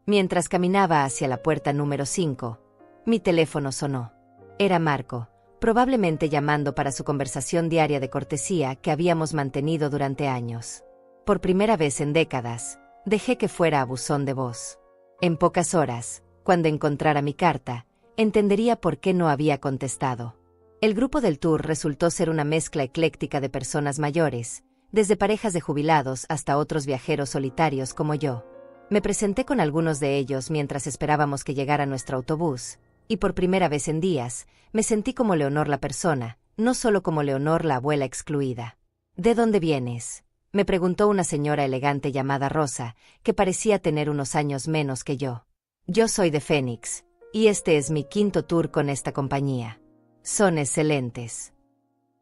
Mientras caminaba hacia la puerta número 5, mi teléfono sonó. Era Marco, probablemente llamando para su conversación diaria de cortesía que habíamos mantenido durante años. Por primera vez en décadas, dejé que fuera a buzón de voz. En pocas horas, cuando encontrara mi carta, entendería por qué no había contestado. El grupo del tour resultó ser una mezcla ecléctica de personas mayores, desde parejas de jubilados hasta otros viajeros solitarios como yo. Me presenté con algunos de ellos mientras esperábamos que llegara nuestro autobús, y por primera vez en días, me sentí como Leonor la persona, no solo como Leonor la abuela excluida. «¿De dónde vienes?», me preguntó una señora elegante llamada Rosa, que parecía tener unos años menos que yo. «Yo soy de Phoenix, y este es mi 5º tour con esta compañía. Son excelentes».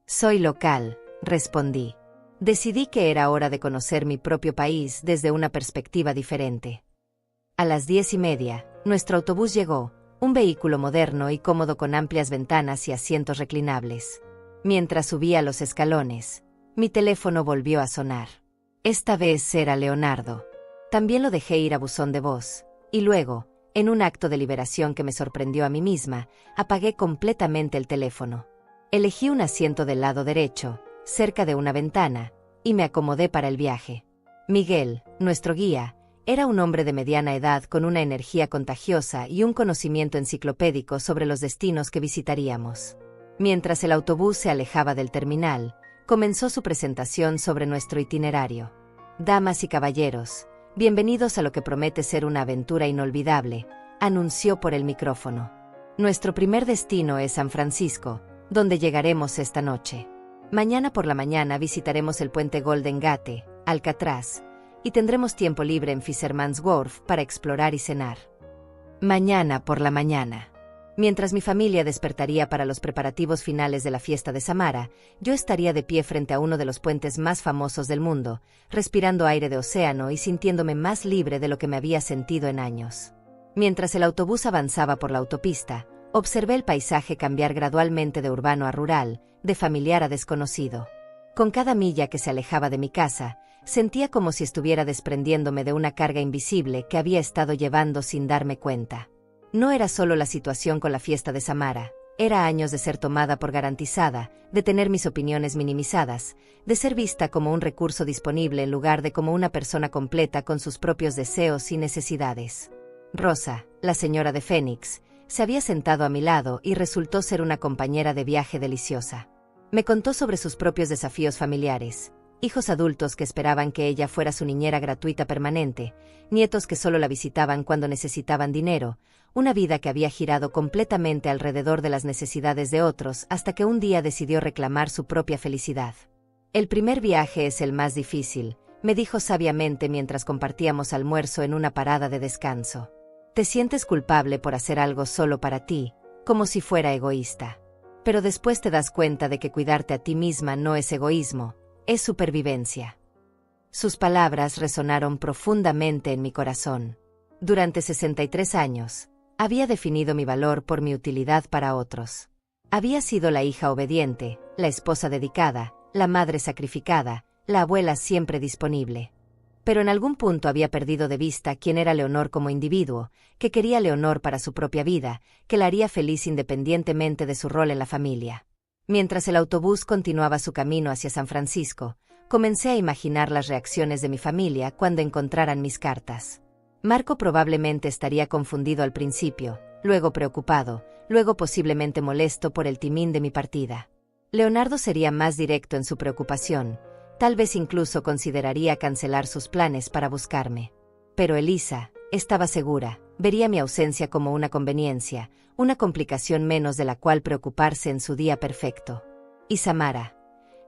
«Soy local», respondí. Decidí que era hora de conocer mi propio país desde una perspectiva diferente. A las 10:30, nuestro autobús llegó, un vehículo moderno y cómodo con amplias ventanas y asientos reclinables. Mientras subía los escalones, mi teléfono volvió a sonar. Esta vez era Leonardo. También lo dejé ir a buzón de voz, y luego, en un acto de liberación que me sorprendió a mí misma, apagué completamente el teléfono. Elegí un asiento del lado derecho, cerca de una ventana, y me acomodé para el viaje. Miguel, nuestro guía, era un hombre de mediana edad con una energía contagiosa y un conocimiento enciclopédico sobre los destinos que visitaríamos. Mientras el autobús se alejaba del terminal, comenzó su presentación sobre nuestro itinerario. Damas y caballeros, bienvenidos a lo que promete ser una aventura inolvidable, anunció por el micrófono. Nuestro primer destino es San Francisco, donde llegaremos esta noche. Mañana por la mañana visitaremos el puente Golden Gate, Alcatraz, y tendremos tiempo libre en Fisherman's Wharf para explorar y cenar. Mañana por la mañana. Mientras mi familia despertaría para los preparativos finales de la fiesta de Samara, yo estaría de pie frente a uno de los puentes más famosos del mundo, respirando aire de océano y sintiéndome más libre de lo que me había sentido en años. Mientras el autobús avanzaba por la autopista, observé el paisaje cambiar gradualmente de urbano a rural, de familiar a desconocido. Con cada milla que se alejaba de mi casa, sentía como si estuviera desprendiéndome de una carga invisible que había estado llevando sin darme cuenta. No era solo la situación con la fiesta de Samara, era años de ser tomada por garantizada, de tener mis opiniones minimizadas, de ser vista como un recurso disponible en lugar de como una persona completa con sus propios deseos y necesidades. Rosa, la señora de Phoenix, se había sentado a mi lado y resultó ser una compañera de viaje deliciosa. Me contó sobre sus propios desafíos familiares, hijos adultos que esperaban que ella fuera su niñera gratuita permanente, nietos que solo la visitaban cuando necesitaban dinero, una vida que había girado completamente alrededor de las necesidades de otros hasta que un día decidió reclamar su propia felicidad. El primer viaje es el más difícil, me dijo sabiamente mientras compartíamos almuerzo en una parada de descanso. Te sientes culpable por hacer algo solo para ti, como si fuera egoísta. Pero después te das cuenta de que cuidarte a ti misma no es egoísmo, es supervivencia. Sus palabras resonaron profundamente en mi corazón. Durante 63 años, había definido mi valor por mi utilidad para otros. Había sido la hija obediente, la esposa dedicada, la madre sacrificada, la abuela siempre disponible. Pero en algún punto había perdido de vista quién era Leonor como individuo, que quería Leonor para su propia vida, que la haría feliz independientemente de su rol en la familia. Mientras el autobús continuaba su camino hacia San Francisco, comencé a imaginar las reacciones de mi familia cuando encontraran mis cartas. Marco probablemente estaría confundido al principio, luego preocupado, luego posiblemente molesto por el timín de mi partida. Leonardo sería más directo en su preocupación, tal vez incluso consideraría cancelar sus planes para buscarme. Pero Elisa, estaba segura, vería mi ausencia como una conveniencia, una complicación menos de la cual preocuparse en su día perfecto. Y Samara.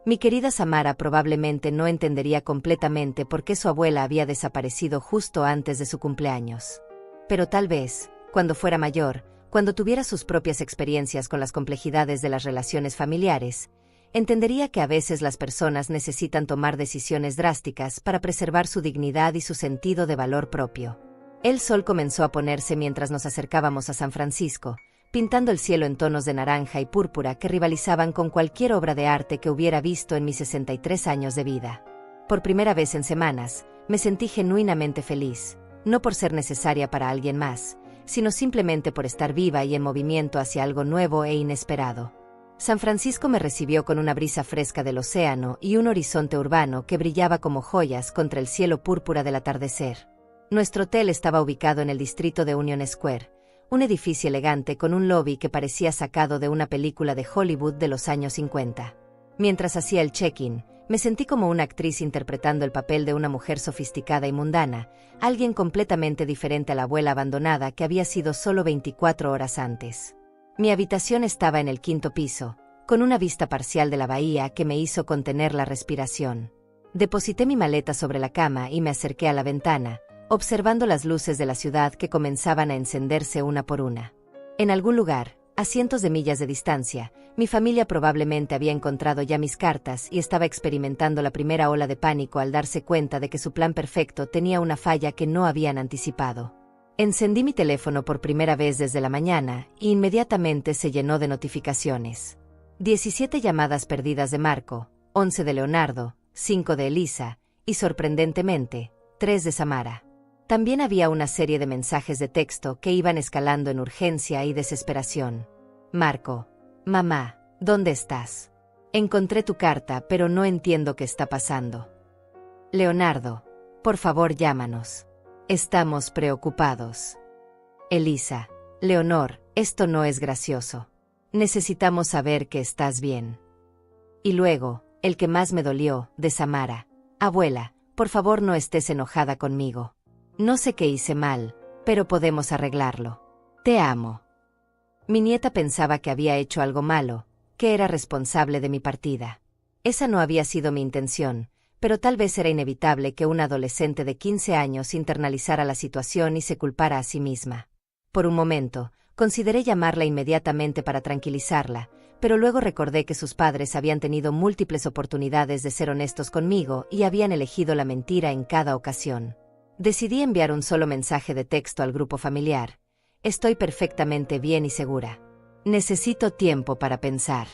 Mi querida Samara probablemente no entendería completamente por qué su abuela había desaparecido justo antes de su cumpleaños. Pero tal vez, cuando fuera mayor, cuando tuviera sus propias experiencias con las complejidades de las relaciones familiares, entendería que a veces las personas necesitan tomar decisiones drásticas para preservar su dignidad y su sentido de valor propio. El sol comenzó a ponerse mientras nos acercábamos a San Francisco, pintando el cielo en tonos de naranja y púrpura que rivalizaban con cualquier obra de arte que hubiera visto en mis 63 años de vida. Por primera vez en semanas, me sentí genuinamente feliz, no por ser necesaria para alguien más, sino simplemente por estar viva y en movimiento hacia algo nuevo e inesperado. San Francisco me recibió con una brisa fresca del océano y un horizonte urbano que brillaba como joyas contra el cielo púrpura del atardecer. Nuestro hotel estaba ubicado en el distrito de Union Square, un edificio elegante con un lobby que parecía sacado de una película de Hollywood de los años 50. Mientras hacía el check-in, me sentí como una actriz interpretando el papel de una mujer sofisticada y mundana, alguien completamente diferente a la abuela abandonada que había sido solo 24 horas antes. Mi habitación estaba en el 5º piso, con una vista parcial de la bahía que me hizo contener la respiración. Deposité mi maleta sobre la cama y me acerqué a la ventana, observando las luces de la ciudad que comenzaban a encenderse una por una. En algún lugar, a cientos de millas de distancia, mi familia probablemente había encontrado ya mis cartas y estaba experimentando la primera ola de pánico al darse cuenta de que su plan perfecto tenía una falla que no habían anticipado. Encendí mi teléfono por primera vez desde la mañana y inmediatamente se llenó de notificaciones. 17 llamadas perdidas de Marco, 11 de Leonardo, 5 de Elisa, y sorprendentemente, 3 de Samara. También había una serie de mensajes de texto que iban escalando en urgencia y desesperación. Marco: mamá, ¿dónde estás? Encontré tu carta, pero no entiendo qué está pasando. Leonardo: por favor, llámanos. Estamos preocupados. Elisa: Leonor, esto no es gracioso. Necesitamos saber que estás bien. Y luego, el que más me dolió, de Samara: abuela, por favor no estés enojada conmigo. No sé qué hice mal, pero podemos arreglarlo. Te amo. Mi nieta pensaba que había hecho algo malo, que era responsable de mi partida. Esa no había sido mi intención, pero tal vez era inevitable que una adolescente de 15 años internalizara la situación y se culpara a sí misma. Por un momento, consideré llamarla inmediatamente para tranquilizarla, pero luego recordé que sus padres habían tenido múltiples oportunidades de ser honestos conmigo y habían elegido la mentira en cada ocasión. Decidí enviar un solo mensaje de texto al grupo familiar: estoy perfectamente bien y segura. Necesito tiempo para pensar.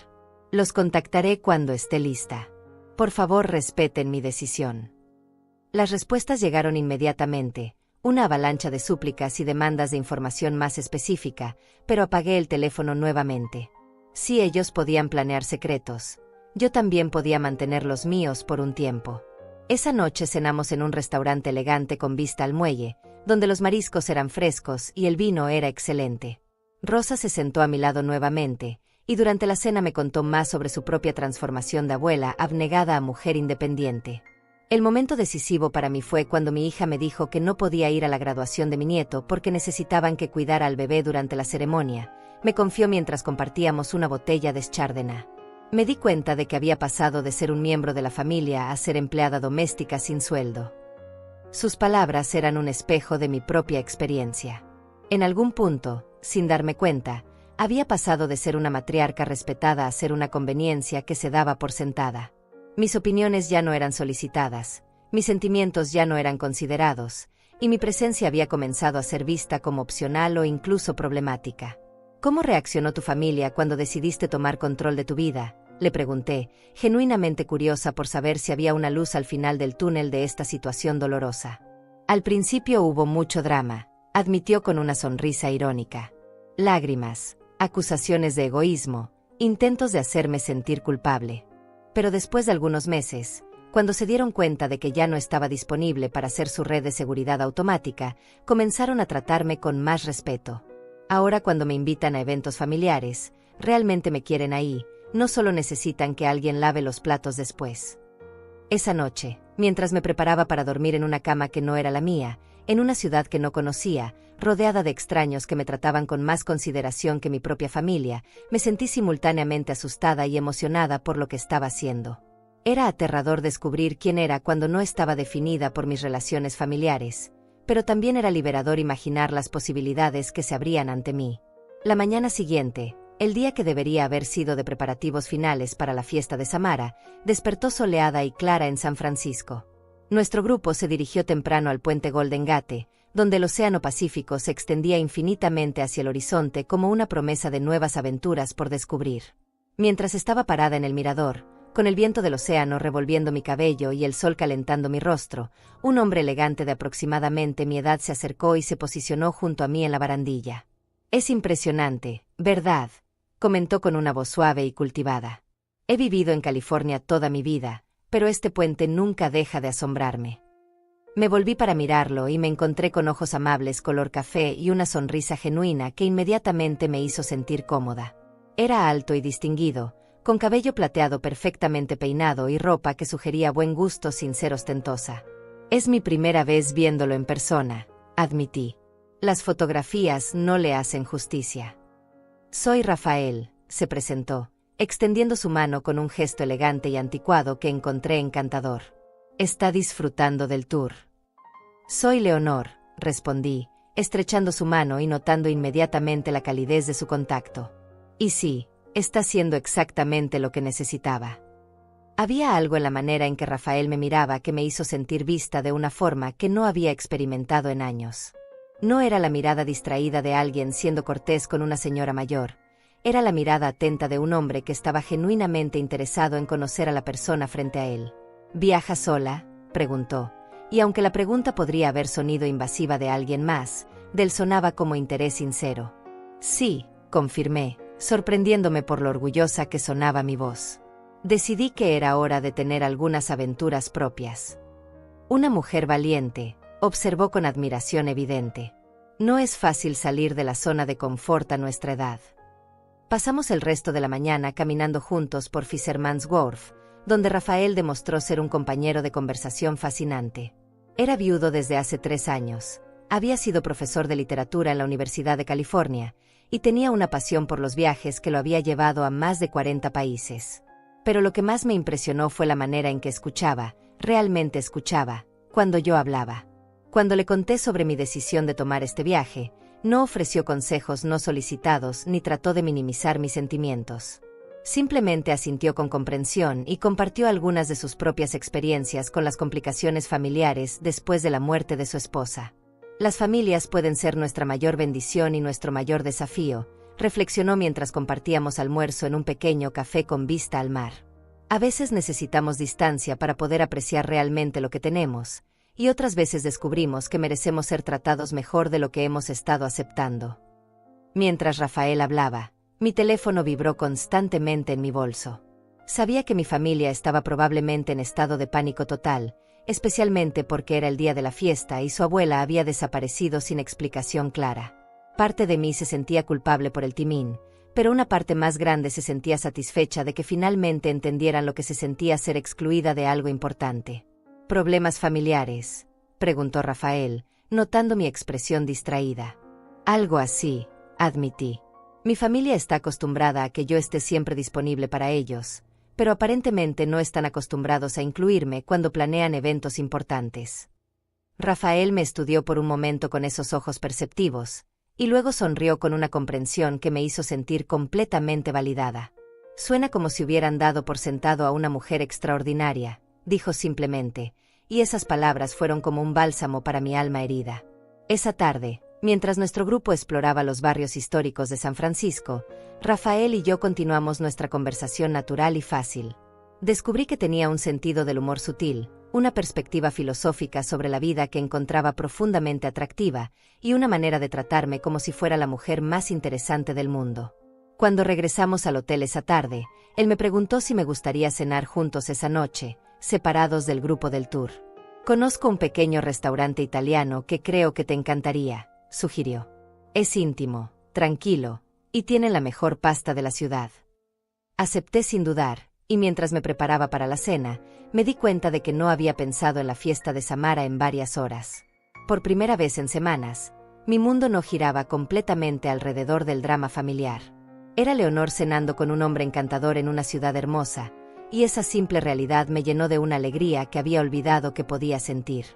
Los contactaré cuando esté lista. Por favor, respeten mi decisión. Las respuestas llegaron inmediatamente, una avalancha de súplicas y demandas de información más específica, pero apagué el teléfono nuevamente. Si ellos podían planear secretos, yo también podía mantener los míos por un tiempo. Esa noche cenamos en un restaurante elegante con vista al muelle, donde los mariscos eran frescos y el vino era excelente. Rosa se sentó a mi lado nuevamente, y durante la cena me contó más sobre su propia transformación de abuela abnegada a mujer independiente. El momento decisivo para mí fue cuando mi hija me dijo que no podía ir a la graduación de mi nieto porque necesitaban que cuidara al bebé durante la ceremonia. Me confió mientras compartíamos una botella de Chardonnay. Me di cuenta de que había pasado de ser un miembro de la familia a ser empleada doméstica sin sueldo. Sus palabras eran un espejo de mi propia experiencia. En algún punto, sin darme cuenta, había pasado de ser una matriarca respetada a ser una conveniencia que se daba por sentada. Mis opiniones ya no eran solicitadas, mis sentimientos ya no eran considerados, y mi presencia había comenzado a ser vista como opcional o incluso problemática. ¿Cómo reaccionó tu familia cuando decidiste tomar control de tu vida?, le pregunté, genuinamente curiosa por saber si había una luz al final del túnel de esta situación dolorosa. Al principio hubo mucho drama, admitió con una sonrisa irónica. Lágrimas, acusaciones de egoísmo, intentos de hacerme sentir culpable. Pero después de algunos meses, cuando se dieron cuenta de que ya no estaba disponible para hacer su red de seguridad automática, comenzaron a tratarme con más respeto. Ahora cuando me invitan a eventos familiares, realmente me quieren ahí, no solo necesitan que alguien lave los platos después. Esa noche, mientras me preparaba para dormir en una cama que no era la mía, en una ciudad que no conocía, rodeada de extraños que me trataban con más consideración que mi propia familia, me sentí simultáneamente asustada y emocionada por lo que estaba haciendo. Era aterrador descubrir quién era cuando no estaba definida por mis relaciones familiares, pero también era liberador imaginar las posibilidades que se abrían ante mí. La mañana siguiente, el día que debería haber sido de preparativos finales para la fiesta de Samara, despertó soleada y clara en San Francisco. Nuestro grupo se dirigió temprano al puente Golden Gate, donde el océano Pacífico se extendía infinitamente hacia el horizonte como una promesa de nuevas aventuras por descubrir. Mientras estaba parada en el mirador, con el viento del océano revolviendo mi cabello y el sol calentando mi rostro, un hombre elegante de aproximadamente mi edad se acercó y se posicionó junto a mí en la barandilla. «Es impresionante, ¿verdad?», comentó con una voz suave y cultivada. «He vivido en California toda mi vida, pero este puente nunca deja de asombrarme». Me volví para mirarlo y me encontré con ojos amables color café y una sonrisa genuina que inmediatamente me hizo sentir cómoda. Era alto y distinguido, con cabello plateado perfectamente peinado y ropa que sugería buen gusto sin ser ostentosa. «Es mi primera vez viéndolo en persona», admití. «Las fotografías no le hacen justicia». «Soy Rafael», se presentó, extendiendo su mano con un gesto elegante y anticuado que encontré encantador. «¿Está disfrutando del tour?» «Soy Leonor», respondí, estrechando su mano y notando inmediatamente la calidez de su contacto. «Y sí, está haciendo exactamente lo que necesitaba». Había algo en la manera en que Rafael me miraba que me hizo sentir vista de una forma que no había experimentado en años. No era la mirada distraída de alguien siendo cortés con una señora mayor, Era la mirada atenta de un hombre que estaba genuinamente interesado en conocer a la persona frente a él. ¿Viaja sola?, preguntó, y aunque la pregunta podría haber sonido invasiva de alguien más, de él sonaba como interés sincero. Sí, confirmé, sorprendiéndome por lo orgullosa que sonaba mi voz. Decidí que era hora de tener algunas aventuras propias. Una mujer valiente, observó con admiración evidente. No es fácil salir de la zona de confort a nuestra edad. Pasamos el resto de la mañana caminando juntos por Fisherman's Wharf, donde Rafael demostró ser un compañero de conversación fascinante. Era viudo desde hace 3 años, había sido profesor de literatura en la Universidad de California, y tenía una pasión por los viajes que lo había llevado a más de 40 países. Pero lo que más me impresionó fue la manera en que escuchaba, realmente escuchaba, cuando yo hablaba. Cuando le conté sobre mi decisión de tomar este viaje, no ofreció consejos no solicitados ni trató de minimizar mis sentimientos. Simplemente asintió con comprensión y compartió algunas de sus propias experiencias con las complicaciones familiares después de la muerte de su esposa. Las familias pueden ser nuestra mayor bendición y nuestro mayor desafío, reflexionó mientras compartíamos almuerzo en un pequeño café con vista al mar. A veces necesitamos distancia para poder apreciar realmente lo que tenemos, y otras veces descubrimos que merecemos ser tratados mejor de lo que hemos estado aceptando. Mientras Rafael hablaba, mi teléfono vibró constantemente en mi bolso. Sabía que mi familia estaba probablemente en estado de pánico total, especialmente porque era el día de la fiesta y su abuela había desaparecido sin explicación clara. Parte de mí se sentía culpable por el timín, pero una parte más grande se sentía satisfecha de que finalmente entendieran lo que se sentía ser excluida de algo importante. ¿Problemas familiares?, preguntó Rafael, notando mi expresión distraída. Algo así, admití. Mi familia está acostumbrada a que yo esté siempre disponible para ellos, pero aparentemente no están acostumbrados a incluirme cuando planean eventos importantes. Rafael me estudió por un momento con esos ojos perceptivos, y luego sonrió con una comprensión que me hizo sentir completamente validada. Suena como si hubieran dado por sentado a una mujer extraordinaria, dijo simplemente, y esas palabras fueron como un bálsamo para mi alma herida. Esa tarde, mientras nuestro grupo exploraba los barrios históricos de San Francisco, Rafael y yo continuamos nuestra conversación natural y fácil. Descubrí que tenía un sentido del humor sutil, una perspectiva filosófica sobre la vida que encontraba profundamente atractiva, y una manera de tratarme como si fuera la mujer más interesante del mundo. Cuando regresamos al hotel esa tarde, él me preguntó si me gustaría cenar juntos esa noche, separados del grupo del tour. Conozco un pequeño restaurante italiano que creo que te encantaría, sugirió. Es íntimo, tranquilo, y tiene la mejor pasta de la ciudad. Acepté sin dudar, y mientras me preparaba para la cena, me di cuenta de que no había pensado en la fiesta de Samara en varias horas. Por primera vez en semanas, mi mundo no giraba completamente alrededor del drama familiar. Era Leonor cenando con un hombre encantador en una ciudad hermosa, y esa simple realidad me llenó de una alegría que había olvidado que podía sentir.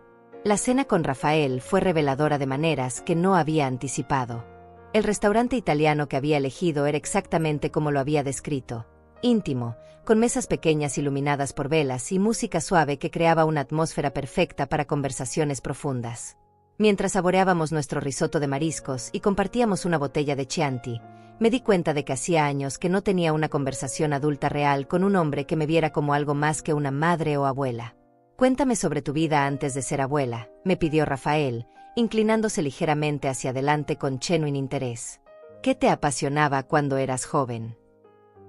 La cena con Rafael fue reveladora de maneras que no había anticipado. El restaurante italiano que había elegido era exactamente como lo había descrito. Íntimo, con mesas pequeñas iluminadas por velas y música suave que creaba una atmósfera perfecta para conversaciones profundas. Mientras saboreábamos nuestro risotto de mariscos y compartíamos una botella de Chianti, me di cuenta de que hacía años que no tenía una conversación adulta real con un hombre que me viera como algo más que una madre o abuela. Cuéntame sobre tu vida antes de ser abuela, me pidió Rafael, inclinándose ligeramente hacia adelante con genuino interés. ¿Qué te apasionaba cuando eras joven?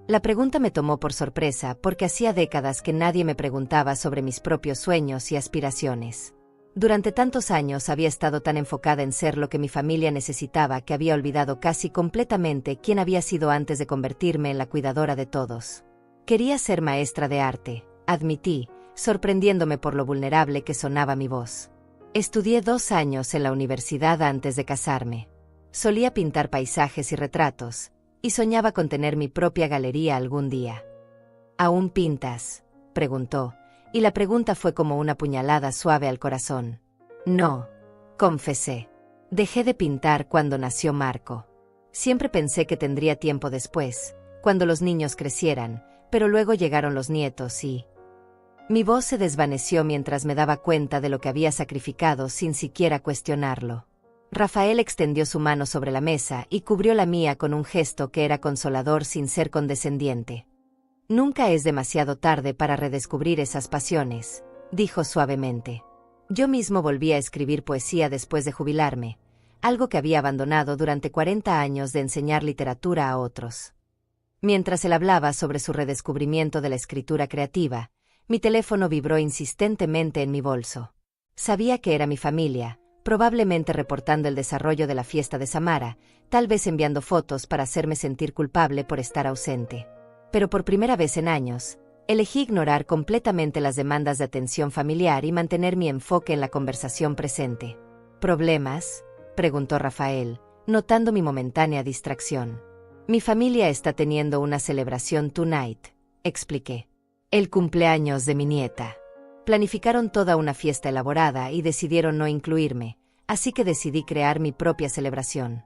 La pregunta me tomó por sorpresa porque hacía décadas que nadie me preguntaba sobre mis propios sueños y aspiraciones. Durante tantos años había estado tan enfocada en ser lo que mi familia necesitaba que había olvidado casi completamente quién había sido antes de convertirme en la cuidadora de todos. Quería ser maestra de arte, admití, sorprendiéndome por lo vulnerable que sonaba mi voz. Estudié 2 años en la universidad antes de casarme. Solía pintar paisajes y retratos, y soñaba con tener mi propia galería algún día. ¿Aún pintas?, preguntó, y la pregunta fue como una puñalada suave al corazón. No, confesé. Dejé de pintar cuando nació Marco. Siempre pensé que tendría tiempo después, cuando los niños crecieran, pero luego llegaron los nietos y... Mi voz se desvaneció mientras me daba cuenta de lo que había sacrificado sin siquiera cuestionarlo. Rafael extendió su mano sobre la mesa y cubrió la mía con un gesto que era consolador sin ser condescendiente. Nunca es demasiado tarde para redescubrir esas pasiones, dijo suavemente. Yo mismo volví a escribir poesía después de jubilarme, algo que había abandonado durante 40 años de enseñar literatura a otros. Mientras él hablaba sobre su redescubrimiento de la escritura creativa, mi teléfono vibró insistentemente en mi bolso. Sabía que era mi familia, probablemente reportando el desarrollo de la fiesta de Samara, tal vez enviando fotos para hacerme sentir culpable por estar ausente. Pero por primera vez en años, elegí ignorar completamente las demandas de atención familiar y mantener mi enfoque en la conversación presente. ¿Problemas?, preguntó Rafael, notando mi momentánea distracción. Mi familia está teniendo una celebración tonight, expliqué. El cumpleaños de mi nieta. Planificaron toda una fiesta elaborada y decidieron no incluirme, así que decidí crear mi propia celebración.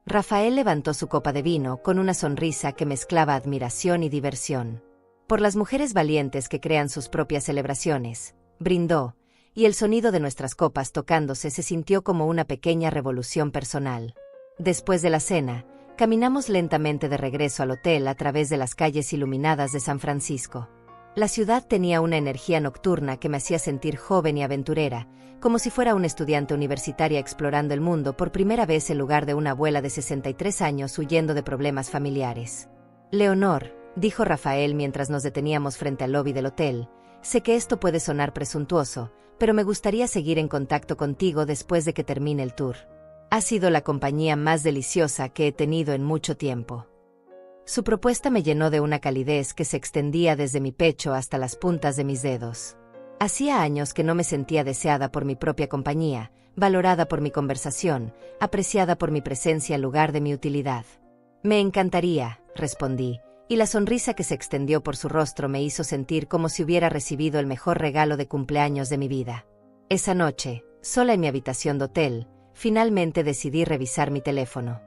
Rafael levantó su copa de vino con una sonrisa que mezclaba admiración y diversión. Por las mujeres valientes que crean sus propias celebraciones, brindó, y el sonido de nuestras copas tocándose se sintió como una pequeña revolución personal. Después de la cena, caminamos lentamente de regreso al hotel a través de las calles iluminadas de San Francisco. La ciudad tenía una energía nocturna que me hacía sentir joven y aventurera, como si fuera una estudiante universitaria explorando el mundo por primera vez en lugar de una abuela de 63 años huyendo de problemas familiares. Leonor, dijo Rafael mientras nos deteníamos frente al lobby del hotel, sé que esto puede sonar presuntuoso, pero me gustaría seguir en contacto contigo después de que termine el tour. Ha sido la compañía más deliciosa que he tenido en mucho tiempo. Su propuesta me llenó de una calidez que se extendía desde mi pecho hasta las puntas de mis dedos. Hacía años que no me sentía deseada por mi propia compañía, valorada por mi conversación, apreciada por mi presencia en lugar de mi utilidad. Me encantaría, respondí, y la sonrisa que se extendió por su rostro me hizo sentir como si hubiera recibido el mejor regalo de cumpleaños de mi vida. Esa noche, sola en mi habitación de hotel, finalmente decidí revisar mi teléfono.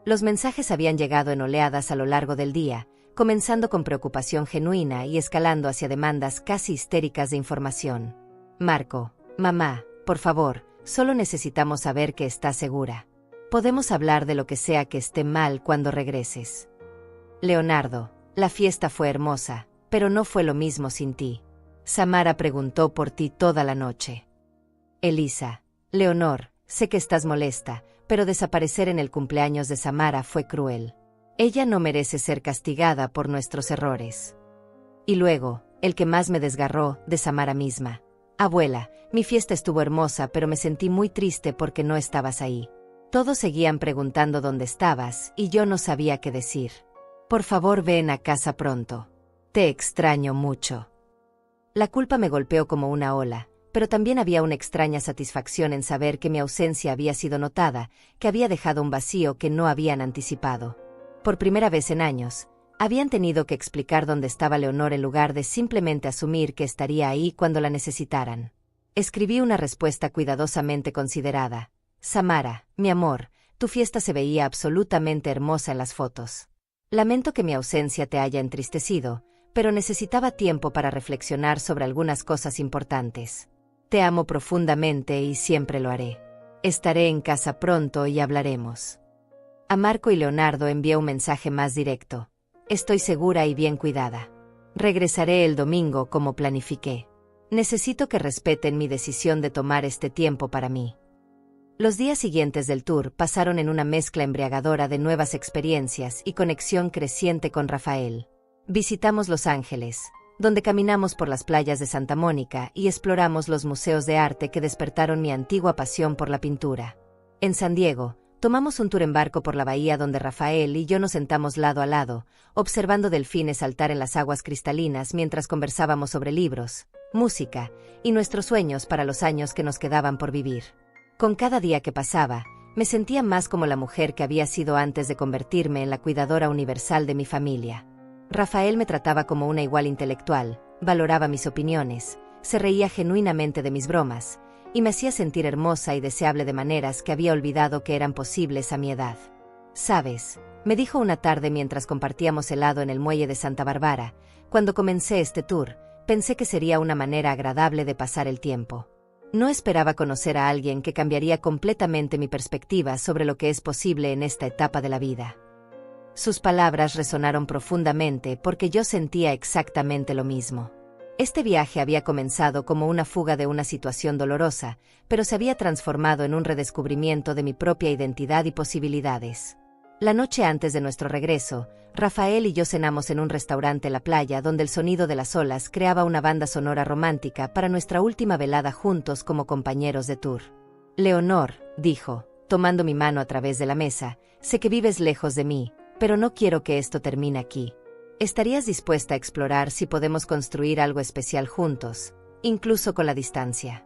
Los mensajes habían llegado en oleadas a lo largo del día, comenzando con preocupación genuina y escalando hacia demandas casi histéricas de información. Marco, mamá, por favor, solo necesitamos saber que estás segura. Podemos hablar de lo que sea que esté mal cuando regreses. Leonardo, la fiesta fue hermosa, pero no fue lo mismo sin ti. Samara preguntó por ti toda la noche. Elisa, Leonor, sé que estás molesta, pero desaparecer en el cumpleaños de Samara fue cruel. Ella no merece ser castigada por nuestros errores. Y luego, el que más me desgarró, de Samara misma. Abuela, mi fiesta estuvo hermosa, pero me sentí muy triste porque no estabas ahí. Todos seguían preguntando dónde estabas, y yo no sabía qué decir. Por favor, ven a casa pronto. Te extraño mucho. La culpa me golpeó como una ola, pero también había una extraña satisfacción en saber que mi ausencia había sido notada, que había dejado un vacío que no habían anticipado. Por primera vez en años, habían tenido que explicar dónde estaba Leonor en lugar de simplemente asumir que estaría ahí cuando la necesitaran. Escribí una respuesta cuidadosamente considerada. Samara, mi amor, tu fiesta se veía absolutamente hermosa en las fotos. Lamento que mi ausencia te haya entristecido, pero necesitaba tiempo para reflexionar sobre algunas cosas importantes. Te amo profundamente y siempre lo haré. Estaré en casa pronto y hablaremos. A Marco y Leonardo envié un mensaje más directo. Estoy segura y bien cuidada. Regresaré el domingo como planifiqué. Necesito que respeten mi decisión de tomar este tiempo para mí. Los días siguientes del tour pasaron en una mezcla embriagadora de nuevas experiencias y conexión creciente con Rafael. Visitamos Los Ángeles, donde caminamos por las playas de Santa Mónica y exploramos los museos de arte que despertaron mi antigua pasión por la pintura. En San Diego, tomamos un tour en barco por la bahía donde Rafael y yo nos sentamos lado a lado, observando delfines saltar en las aguas cristalinas mientras conversábamos sobre libros, música y nuestros sueños para los años que nos quedaban por vivir. Con cada día que pasaba, me sentía más como la mujer que había sido antes de convertirme en la cuidadora universal de mi familia. Rafael me trataba como una igual intelectual, valoraba mis opiniones, se reía genuinamente de mis bromas, y me hacía sentir hermosa y deseable de maneras que había olvidado que eran posibles a mi edad. «¿Sabes?», me dijo una tarde mientras compartíamos helado en el muelle de Santa Bárbara, cuando comencé este tour, pensé que sería una manera agradable de pasar el tiempo. No esperaba conocer a alguien que cambiaría completamente mi perspectiva sobre lo que es posible en esta etapa de la vida. Sus palabras resonaron profundamente porque yo sentía exactamente lo mismo. Este viaje había comenzado como una fuga de una situación dolorosa, pero se había transformado en un redescubrimiento de mi propia identidad y posibilidades. La noche antes de nuestro regreso, Rafael y yo cenamos en un restaurante en la playa donde el sonido de las olas creaba una banda sonora romántica para nuestra última velada juntos como compañeros de tour. Leonor, dijo, tomando mi mano a través de la mesa, sé que vives lejos de mí, pero no quiero que esto termine aquí. ¿Estarías dispuesta a explorar si podemos construir algo especial juntos, incluso con la distancia?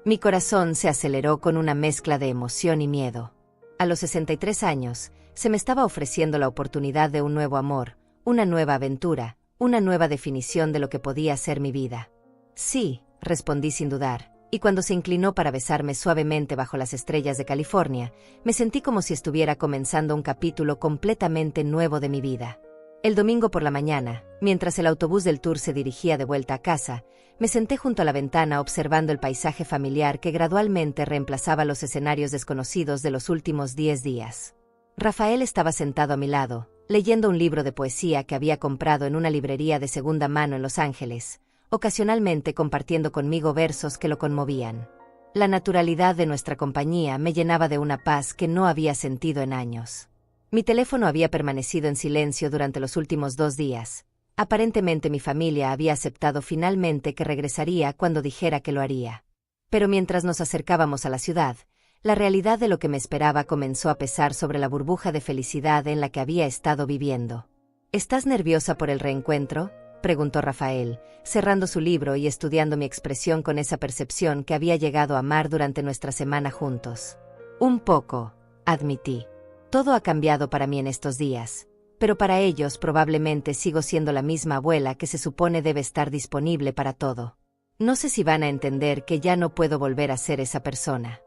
Mi corazón se aceleró con una mezcla de emoción y miedo. A los 63 años, se me estaba ofreciendo la oportunidad de un nuevo amor, una nueva aventura, una nueva definición de lo que podía ser mi vida. Sí, respondí sin dudar, y cuando se inclinó para besarme suavemente bajo las estrellas de California, me sentí como si estuviera comenzando un capítulo completamente nuevo de mi vida. El domingo por la mañana, mientras el autobús del tour se dirigía de vuelta a casa, me senté junto a la ventana observando el paisaje familiar que gradualmente reemplazaba los escenarios desconocidos de los últimos 10 días. Rafael estaba sentado a mi lado, leyendo un libro de poesía que había comprado en una librería de segunda mano en Los Ángeles, ocasionalmente compartiendo conmigo versos que lo conmovían. La naturalidad de nuestra compañía me llenaba de una paz que no había sentido en años. Mi teléfono había permanecido en silencio durante los últimos 2 días. Aparentemente mi familia había aceptado finalmente que regresaría cuando dijera que lo haría. Pero mientras nos acercábamos a la ciudad, la realidad de lo que me esperaba comenzó a pesar sobre la burbuja de felicidad en la que había estado viviendo. ¿Estás nerviosa por el reencuentro?, preguntó Rafael, cerrando su libro y estudiando mi expresión con esa percepción que había llegado a amar durante nuestra semana juntos. Un poco, admití. Todo ha cambiado para mí en estos días, pero para ellos probablemente sigo siendo la misma abuela que se supone debe estar disponible para todo. No sé si van a entender que ya no puedo volver a ser esa persona.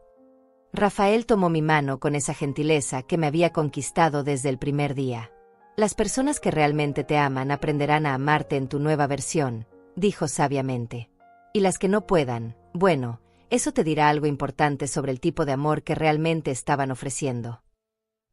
Rafael tomó mi mano con esa gentileza que me había conquistado desde el primer día. Las personas que realmente te aman aprenderán a amarte en tu nueva versión, dijo sabiamente. Y las que no puedan, bueno, eso te dirá algo importante sobre el tipo de amor que realmente estaban ofreciendo.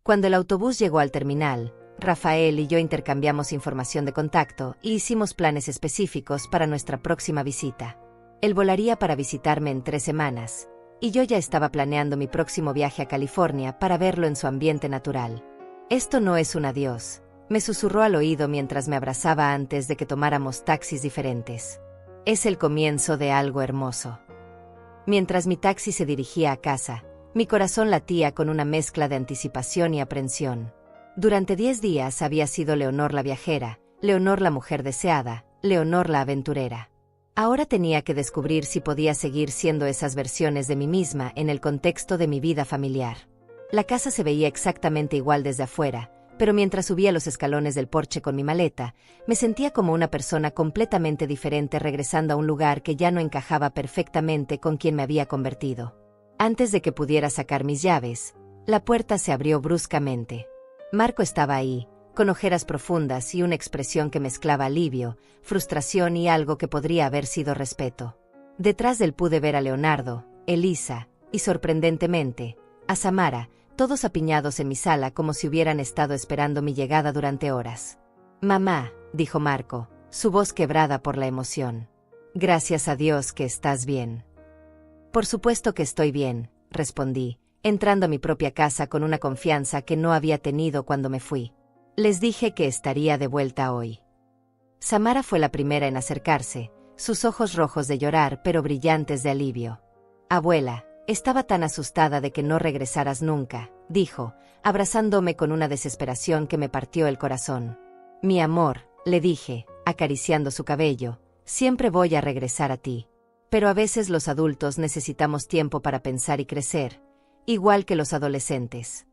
Cuando el autobús llegó al terminal, Rafael y yo intercambiamos información de contacto y hicimos planes específicos para nuestra próxima visita. Él volaría para visitarme en 3 semanas, y yo ya estaba planeando mi próximo viaje a California para verlo en su ambiente natural. Esto no es un adiós, me susurró al oído mientras me abrazaba antes de que tomáramos taxis diferentes. Es el comienzo de algo hermoso. Mientras mi taxi se dirigía a casa, mi corazón latía con una mezcla de anticipación y aprensión. Durante 10 días había sido Leonor la viajera, Leonor la mujer deseada, Leonor la aventurera. Ahora tenía que descubrir si podía seguir siendo esas versiones de mí misma en el contexto de mi vida familiar. La casa se veía exactamente igual desde afuera, pero mientras subía los escalones del porche con mi maleta, me sentía como una persona completamente diferente regresando a un lugar que ya no encajaba perfectamente con quien me había convertido. Antes de que pudiera sacar mis llaves, la puerta se abrió bruscamente. Marco estaba ahí, con ojeras profundas y una expresión que mezclaba alivio, frustración y algo que podría haber sido respeto. Detrás de él pude ver a Leonardo, Elisa, y sorprendentemente, a Samara, todos apiñados en mi sala como si hubieran estado esperando mi llegada durante horas. «Mamá», dijo Marco, su voz quebrada por la emoción. «Gracias a Dios que estás bien». «Por supuesto que estoy bien», respondí, entrando a mi propia casa con una confianza que no había tenido cuando me fui. Les dije que estaría de vuelta hoy. Samara fue la primera en acercarse, sus ojos rojos de llorar pero brillantes de alivio. «Abuela, estaba tan asustada de que no regresaras nunca», dijo, abrazándome con una desesperación que me partió el corazón. «Mi amor», le dije, acariciando su cabello, «siempre voy a regresar a ti. Pero a veces los adultos necesitamos tiempo para pensar y crecer, igual que los adolescentes».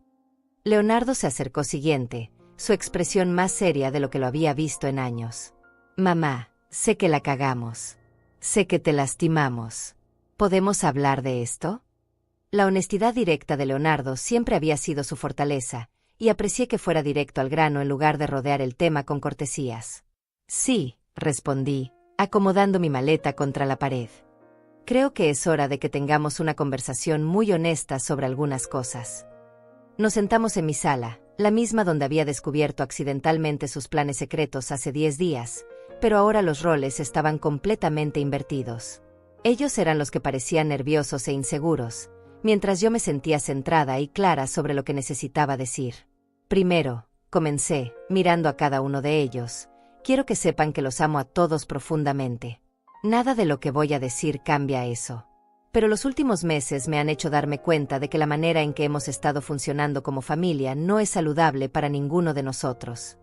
Leonardo se acercó siguiente, su expresión más seria de lo que lo había visto en años. «Mamá, sé que la cagamos. Sé que te lastimamos. ¿Podemos hablar de esto?». La honestidad directa de Leonardo siempre había sido su fortaleza, y aprecié que fuera directo al grano en lugar de rodear el tema con cortesías. «Sí», respondí, acomodando mi maleta contra la pared. Creo que es hora de que tengamos una conversación muy honesta sobre algunas cosas. Nos sentamos en mi sala, la misma donde había descubierto accidentalmente sus planes secretos hace 10 días, pero ahora los roles estaban completamente invertidos. Ellos eran los que parecían nerviosos e inseguros, mientras yo me sentía centrada y clara sobre lo que necesitaba decir. Primero, comencé, mirando a cada uno de ellos. Quiero que sepan que los amo a todos profundamente. Nada de lo que voy a decir cambia eso. Pero los últimos meses me han hecho darme cuenta de que la manera en que hemos estado funcionando como familia no es saludable para ninguno de nosotros.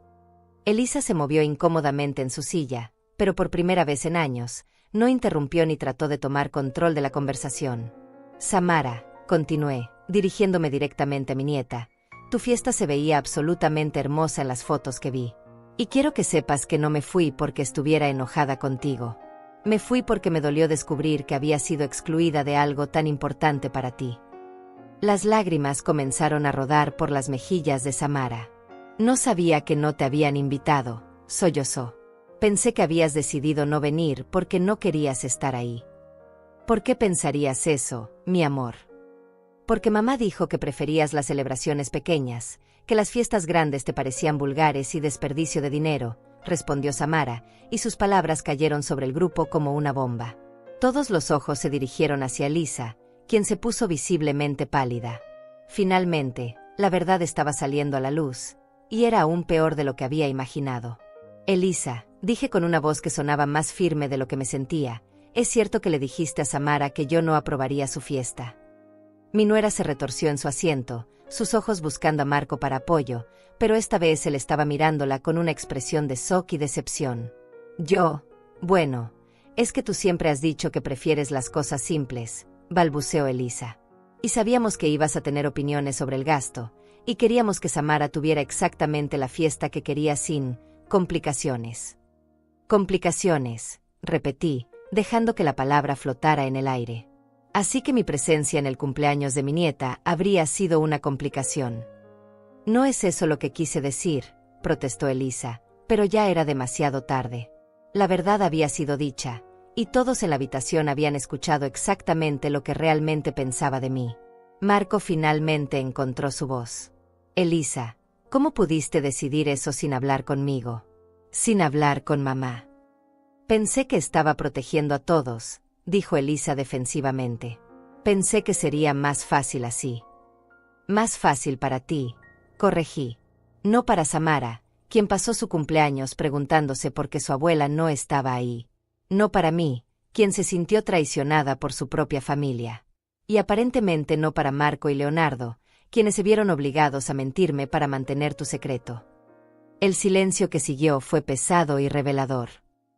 Elisa se movió incómodamente en su silla, pero por primera vez en años, no interrumpió ni trató de tomar control de la conversación. Samara, continué, dirigiéndome directamente a mi nieta, tu fiesta se veía absolutamente hermosa en las fotos que vi. Y quiero que sepas que no me fui porque estuviera enojada contigo. Me fui porque me dolió descubrir que había sido excluida de algo tan importante para ti. Las lágrimas comenzaron a rodar por las mejillas de Samara. No sabía que no te habían invitado, sollozó. Pensé que habías decidido no venir porque no querías estar ahí. ¿Por qué pensarías eso, mi amor? Porque mamá dijo que preferías las celebraciones pequeñas, que las fiestas grandes te parecían vulgares y desperdicio de dinero, respondió Samara, y sus palabras cayeron sobre el grupo como una bomba. Todos los ojos se dirigieron hacia Elisa, quien se puso visiblemente pálida. Finalmente, la verdad estaba saliendo a la luz, y era aún peor de lo que había imaginado. Elisa, dije con una voz que sonaba más firme de lo que me sentía, es cierto que le dijiste a Samara que yo no aprobaría su fiesta. Mi nuera se retorció en su asiento, sus ojos buscando a Marco para apoyo, pero esta vez él estaba mirándola con una expresión de shock y decepción. Bueno, es que tú siempre has dicho que prefieres las cosas simples, balbuceó Elisa. Y sabíamos que ibas a tener opiniones sobre el gasto, y queríamos que Samara tuviera exactamente la fiesta que quería sin complicaciones. Complicaciones, repetí, dejando que la palabra flotara en el aire. Así que mi presencia en el cumpleaños de mi nieta habría sido una complicación. No es eso lo que quise decir, protestó Elisa, pero ya era demasiado tarde. La verdad había sido dicha, y todos en la habitación habían escuchado exactamente lo que realmente pensaba de mí. Marco finalmente encontró su voz. Elisa, ¿cómo pudiste decidir eso sin hablar conmigo? Sin hablar con mamá. Pensé que estaba protegiendo a todos, dijo Elisa defensivamente. Pensé que sería más fácil así. Más fácil para ti, corregí. No para Samara, quien pasó su cumpleaños preguntándose por qué su abuela no estaba ahí. No para mí, quien se sintió traicionada por su propia familia. Y aparentemente no para Marco y Leonardo, quienes se vieron obligados a mentirme para mantener tu secreto. El silencio que siguió fue pesado y revelador.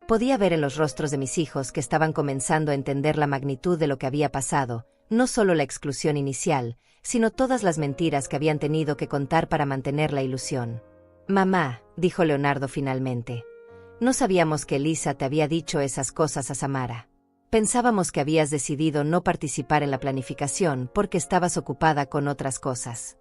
Podía ver en los rostros de mis hijos que estaban comenzando a entender la magnitud de lo que había pasado, no solo la exclusión inicial, sino todas las mentiras que habían tenido que contar para mantener la ilusión. Mamá, dijo Leonardo finalmente, no sabíamos que Elisa te había dicho esas cosas a Samara. Pensábamos que habías decidido no participar en la planificación porque estabas ocupada con otras cosas.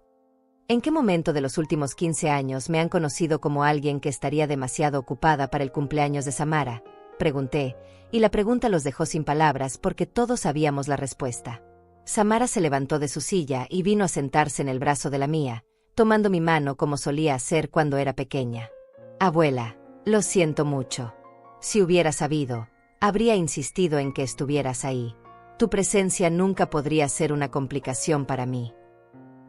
¿En qué momento de los últimos 15 años me han conocido como alguien que estaría demasiado ocupada para el cumpleaños de Samara? Pregunté, y la pregunta los dejó sin palabras porque todos sabíamos la respuesta. Samara se levantó de su silla y vino a sentarse en el brazo de la mía, tomando mi mano como solía hacer cuando era pequeña. Abuela, lo siento mucho. Si hubiera sabido, habría insistido en que estuvieras ahí. Tu presencia nunca podría ser una complicación para mí.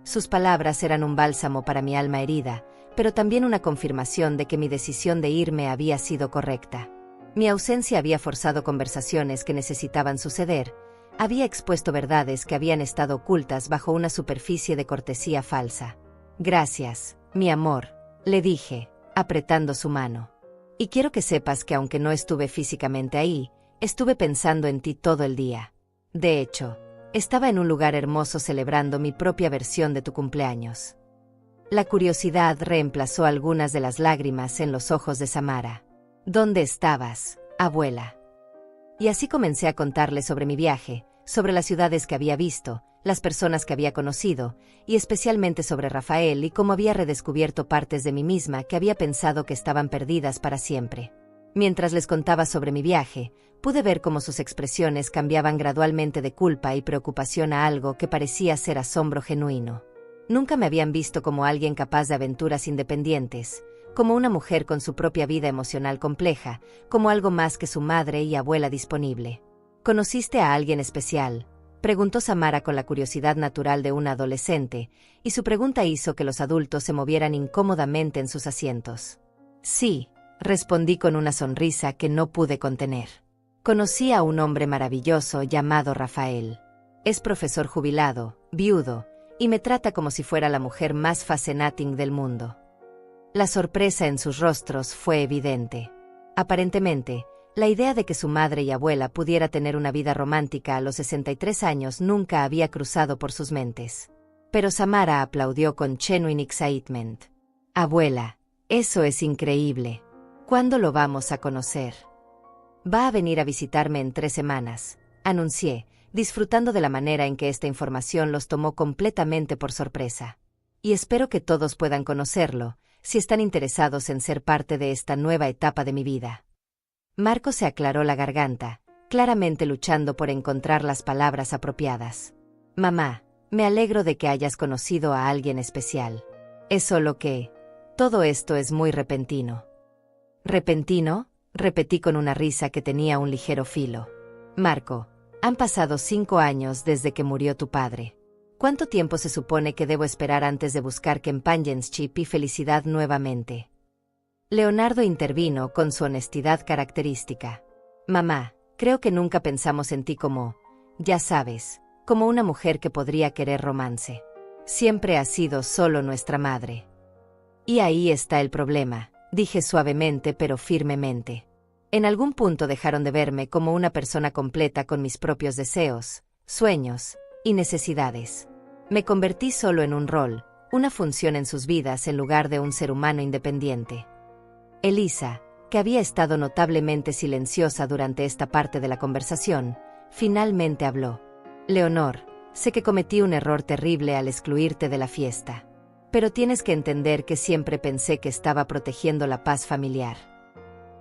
Sus palabras eran un bálsamo para mi alma herida, pero también una confirmación de que mi decisión de irme había sido correcta. Mi ausencia había forzado conversaciones que necesitaban suceder, había expuesto verdades que habían estado ocultas bajo una superficie de cortesía falsa. Gracias, mi amor, le dije, apretando su mano. Y quiero que sepas que aunque no estuve físicamente ahí, estuve pensando en ti todo el día. De hecho, estaba en un lugar hermoso celebrando mi propia versión de tu cumpleaños. La curiosidad reemplazó algunas de las lágrimas en los ojos de Samara. ¿Dónde estabas, abuela? Y así comencé a contarle sobre mi viaje, sobre las ciudades que había visto, las personas que había conocido, y especialmente sobre Rafael y cómo había redescubierto partes de mí misma que había pensado que estaban perdidas para siempre. Mientras les contaba sobre mi viaje, pude ver cómo sus expresiones cambiaban gradualmente de culpa y preocupación a algo que parecía ser asombro genuino. Nunca me habían visto como alguien capaz de aventuras independientes, como una mujer con su propia vida emocional compleja, como algo más que su madre y abuela disponible. ¿Conociste a alguien especial?, preguntó Samara con la curiosidad natural de una adolescente, y su pregunta hizo que los adultos se movieran incómodamente en sus asientos. Sí, respondí con una sonrisa que no pude contener. Conocí a un hombre maravilloso llamado Rafael. Es profesor jubilado, viudo, y me trata como si fuera la mujer más fascinating del mundo. La sorpresa en sus rostros fue evidente. Aparentemente, la idea de que su madre y abuela pudiera tener una vida romántica a los 63 años nunca había cruzado por sus mentes. Pero Samara aplaudió con genuine excitement. Abuela, eso es increíble. ¿Cuándo lo vamos a conocer? Va a venir a visitarme en 3 semanas, anuncié, disfrutando de la manera en que esta información los tomó completamente por sorpresa. Y espero que todos puedan conocerlo, si están interesados en ser parte de esta nueva etapa de mi vida. Marco se aclaró la garganta, claramente luchando por encontrar las palabras apropiadas. Mamá, me alegro de que hayas conocido a alguien especial. Es solo que todo esto es muy repentino. ¿Repentino?, repetí con una risa que tenía un ligero filo. Marco, han pasado 5 años desde que murió tu padre. ¿Cuánto tiempo se supone que debo esperar antes de buscar companionship y felicidad nuevamente? Leonardo intervino con su honestidad característica. Mamá, creo que nunca pensamos en ti como, ya sabes, como una mujer que podría querer romance. Siempre has sido solo nuestra madre. Y ahí está el problema, dije suavemente pero firmemente. En algún punto dejaron de verme como una persona completa con mis propios deseos, sueños y necesidades. Me convertí solo en un rol, una función en sus vidas en lugar de un ser humano independiente. Elisa, que había estado notablemente silenciosa durante esta parte de la conversación, finalmente habló. Leonor, sé que cometí un error terrible al excluirte de la fiesta. Pero tienes que entender que siempre pensé que estaba protegiendo la paz familiar.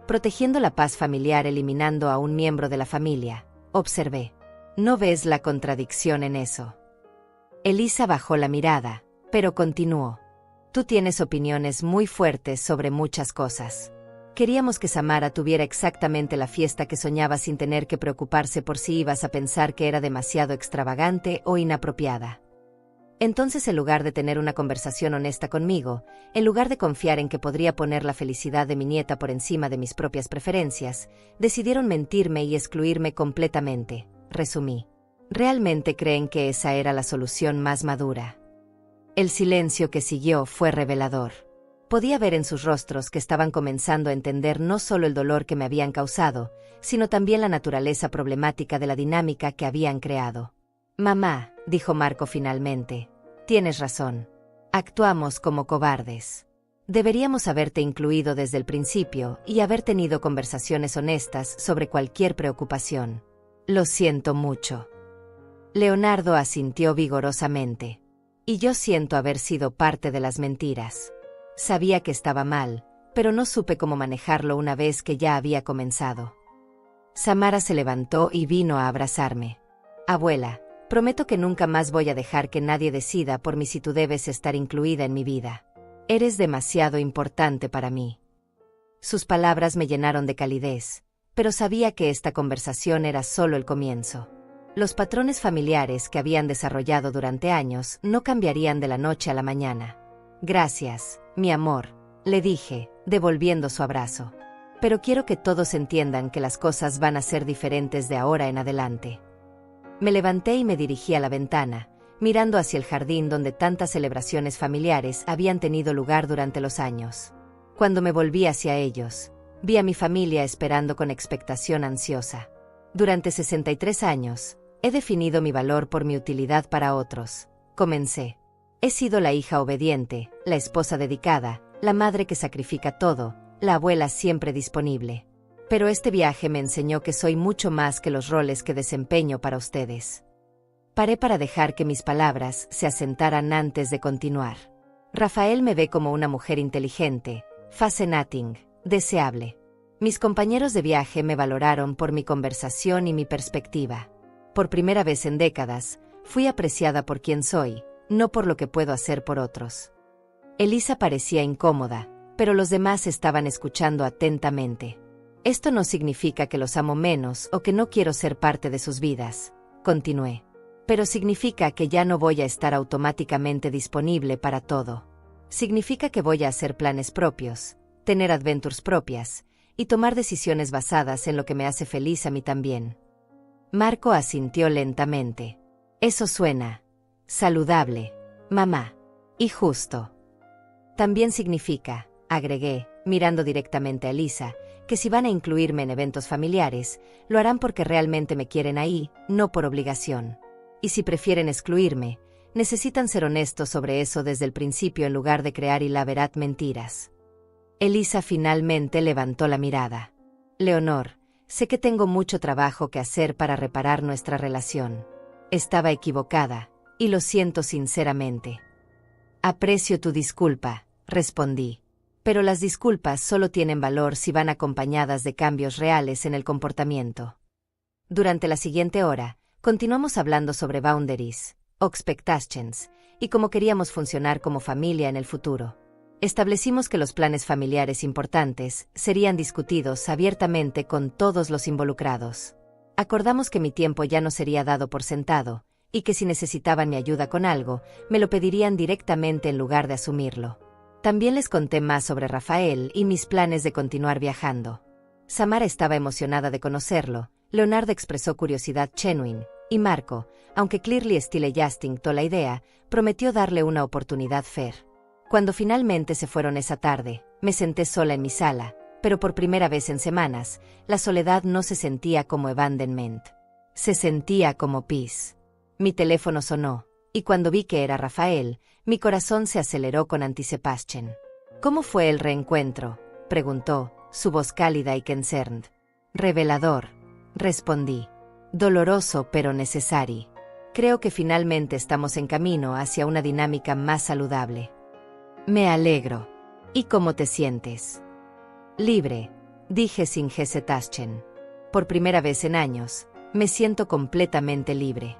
Protegiendo la paz familiar eliminando a un miembro de la familia, observé. ¿No ves la contradicción en eso? Elisa bajó la mirada, pero continuó. Tú tienes opiniones muy fuertes sobre muchas cosas. Queríamos que Samara tuviera exactamente la fiesta que soñaba sin tener que preocuparse por si ibas a pensar que era demasiado extravagante o inapropiada. Entonces, en lugar de tener una conversación honesta conmigo, en lugar de confiar en que podría poner la felicidad de mi nieta por encima de mis propias preferencias, decidieron mentirme y excluirme completamente, resumí. ¿Realmente creen que esa era la solución más madura? El silencio que siguió fue revelador. Podía ver en sus rostros que estaban comenzando a entender no solo el dolor que me habían causado, sino también la naturaleza problemática de la dinámica que habían creado. Mamá, dijo Marco finalmente, tienes razón. Actuamos como cobardes. Deberíamos haberte incluido desde el principio y haber tenido conversaciones honestas sobre cualquier preocupación. Lo siento mucho. Leonardo asintió vigorosamente. Y yo siento haber sido parte de las mentiras. Sabía que estaba mal, pero no supe cómo manejarlo una vez que ya había comenzado. Samara se levantó y vino a abrazarme. Abuela, prometo que nunca más voy a dejar que nadie decida por mí si tú debes estar incluida en mi vida. Eres demasiado importante para mí. Sus palabras me llenaron de calidez, pero sabía que esta conversación era solo el comienzo. Los patrones familiares que habían desarrollado durante años no cambiarían de la noche a la mañana. Gracias, mi amor, le dije, devolviendo su abrazo. Pero quiero que todos entiendan que las cosas van a ser diferentes de ahora en adelante. Me levanté y me dirigí a la ventana, mirando hacia el jardín donde tantas celebraciones familiares habían tenido lugar durante los años. Cuando me volví hacia ellos, vi a mi familia esperando con expectación ansiosa. Durante 63 años, he definido mi valor por mi utilidad para otros. Comencé. He sido la hija obediente, la esposa dedicada, la madre que sacrifica todo, la abuela siempre disponible. Pero este viaje me enseñó que soy mucho más que los roles que desempeño para ustedes. Paré para dejar que mis palabras se asentaran antes de continuar. Rafael me ve como una mujer inteligente, fascinating, deseable. Mis compañeros de viaje me valoraron por mi conversación y mi perspectiva. Por primera vez en décadas, fui apreciada por quien soy, no por lo que puedo hacer por otros. Elisa parecía incómoda, pero los demás estaban escuchando atentamente. Esto no significa que los amo menos o que no quiero ser parte de sus vidas, continué. Pero significa que ya no voy a estar automáticamente disponible para todo. Significa que voy a hacer planes propios, tener adventures propias, y tomar decisiones basadas en lo que me hace feliz a mí también. Marco asintió lentamente. Eso suena saludable, mamá, y justo. También significa, agregué, mirando directamente a Elisa, que si van a incluirme en eventos familiares, lo harán porque realmente me quieren ahí, no por obligación. Y si prefieren excluirme, necesitan ser honestos sobre eso desde el principio en lugar de crear elaborate mentiras. Elisa finalmente levantó la mirada. Leonor, sé que tengo mucho trabajo que hacer para reparar nuestra relación. Estaba equivocada, y lo siento sinceramente. Aprecio tu disculpa, respondí. Pero las disculpas solo tienen valor si van acompañadas de cambios reales en el comportamiento. Durante la siguiente hora, continuamos hablando sobre boundaries, expectations, y cómo queríamos funcionar como familia en el futuro. Establecimos que los planes familiares importantes serían discutidos abiertamente con todos los involucrados. Acordamos que mi tiempo ya no sería dado por sentado, y que si necesitaban mi ayuda con algo, me lo pedirían directamente en lugar de asumirlo. También les conté más sobre Rafael y mis planes de continuar viajando. Samara estaba emocionada de conocerlo, Leonardo expresó curiosidad genuine, y Marco, aunque clearly still adjusting to la idea, prometió darle una oportunidad fair. Cuando finalmente se fueron esa tarde, me senté sola en mi sala, pero por primera vez en semanas, la soledad no se sentía como abandonment. Se sentía como peace. Mi teléfono sonó, y cuando vi que era Rafael, mi corazón se aceleró con anticipación. ¿Cómo fue el reencuentro?, preguntó, su voz cálida y concerned. Revelador, respondí. Doloroso pero necesario. Creo que finalmente estamos en camino hacia una dinámica más saludable. Me alegro. ¿Y cómo te sientes? Libre, dije sin hesitation. Por primera vez en años, me siento completamente libre.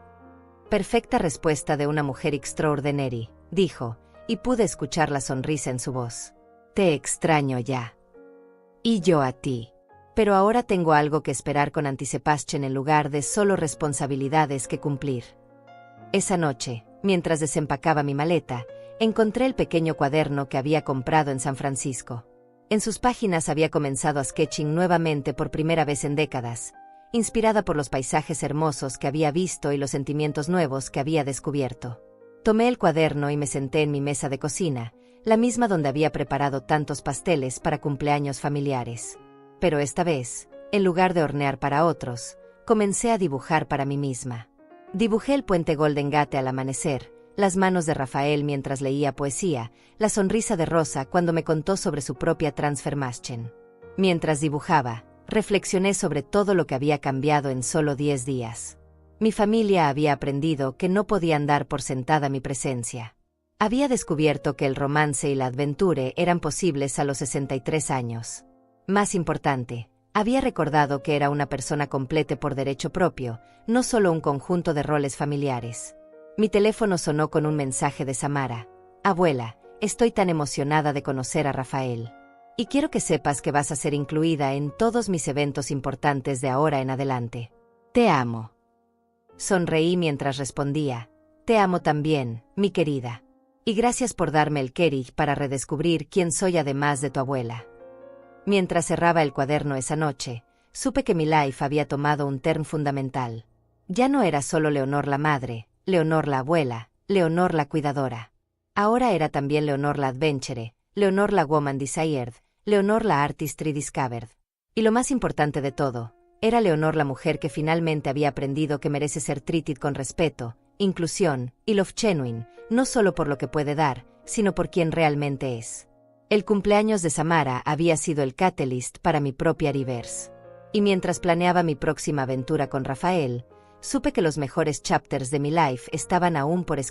Perfecta respuesta de una mujer extraordinaria, dijo, y pude escuchar la sonrisa en su voz. Te extraño ya. Y yo a ti. Pero ahora tengo algo que esperar con anticipación en lugar de solo responsabilidades que cumplir. Esa noche, mientras desempacaba mi maleta, encontré el pequeño cuaderno que había comprado en San Francisco. En sus páginas había comenzado a sketching nuevamente por primera vez en décadas, inspirada por los paisajes hermosos que había visto y los sentimientos nuevos que había descubierto. Tomé el cuaderno y me senté en mi mesa de cocina, la misma donde había preparado tantos pasteles para cumpleaños familiares. Pero esta vez, en lugar de hornear para otros, comencé a dibujar para mí misma. Dibujé el puente Golden Gate al amanecer, las manos de Rafael mientras leía poesía, la sonrisa de Rosa cuando me contó sobre su propia transformación. Mientras dibujaba, reflexioné sobre todo lo que había cambiado en solo 10 días. Mi familia había aprendido que no podían dar por sentada mi presencia. Había descubierto que el romance y la aventura eran posibles a los 63 años. Más importante, había recordado que era una persona completa por derecho propio, no solo un conjunto de roles familiares. Mi teléfono sonó con un mensaje de Samara. Abuela, estoy tan emocionada de conocer a Rafael. Y quiero que sepas que vas a ser incluida en todos mis eventos importantes de ahora en adelante. Te amo. Sonreí mientras respondía. Te amo también, mi querida. Y gracias por darme el courage para redescubrir quién soy además de tu abuela. Mientras cerraba el cuaderno esa noche, supe que mi life había tomado un turn fundamental. Ya no era solo Leonor la madre, Leonor la abuela, Leonor la cuidadora. Ahora era también Leonor la adventure, Leonor la woman desired, Leonor la artistry discovered. Y lo más importante de todo, era Leonor la mujer que finalmente había aprendido que merece ser treated con respeto, inclusión y love genuine, no solo por lo que puede dar, sino por quien realmente es. El cumpleaños de Samara había sido el catalyst para mi propia reverse. Y mientras planeaba mi próxima aventura con Rafael, supe que los mejores chapters de mi life estaban aún por escribir.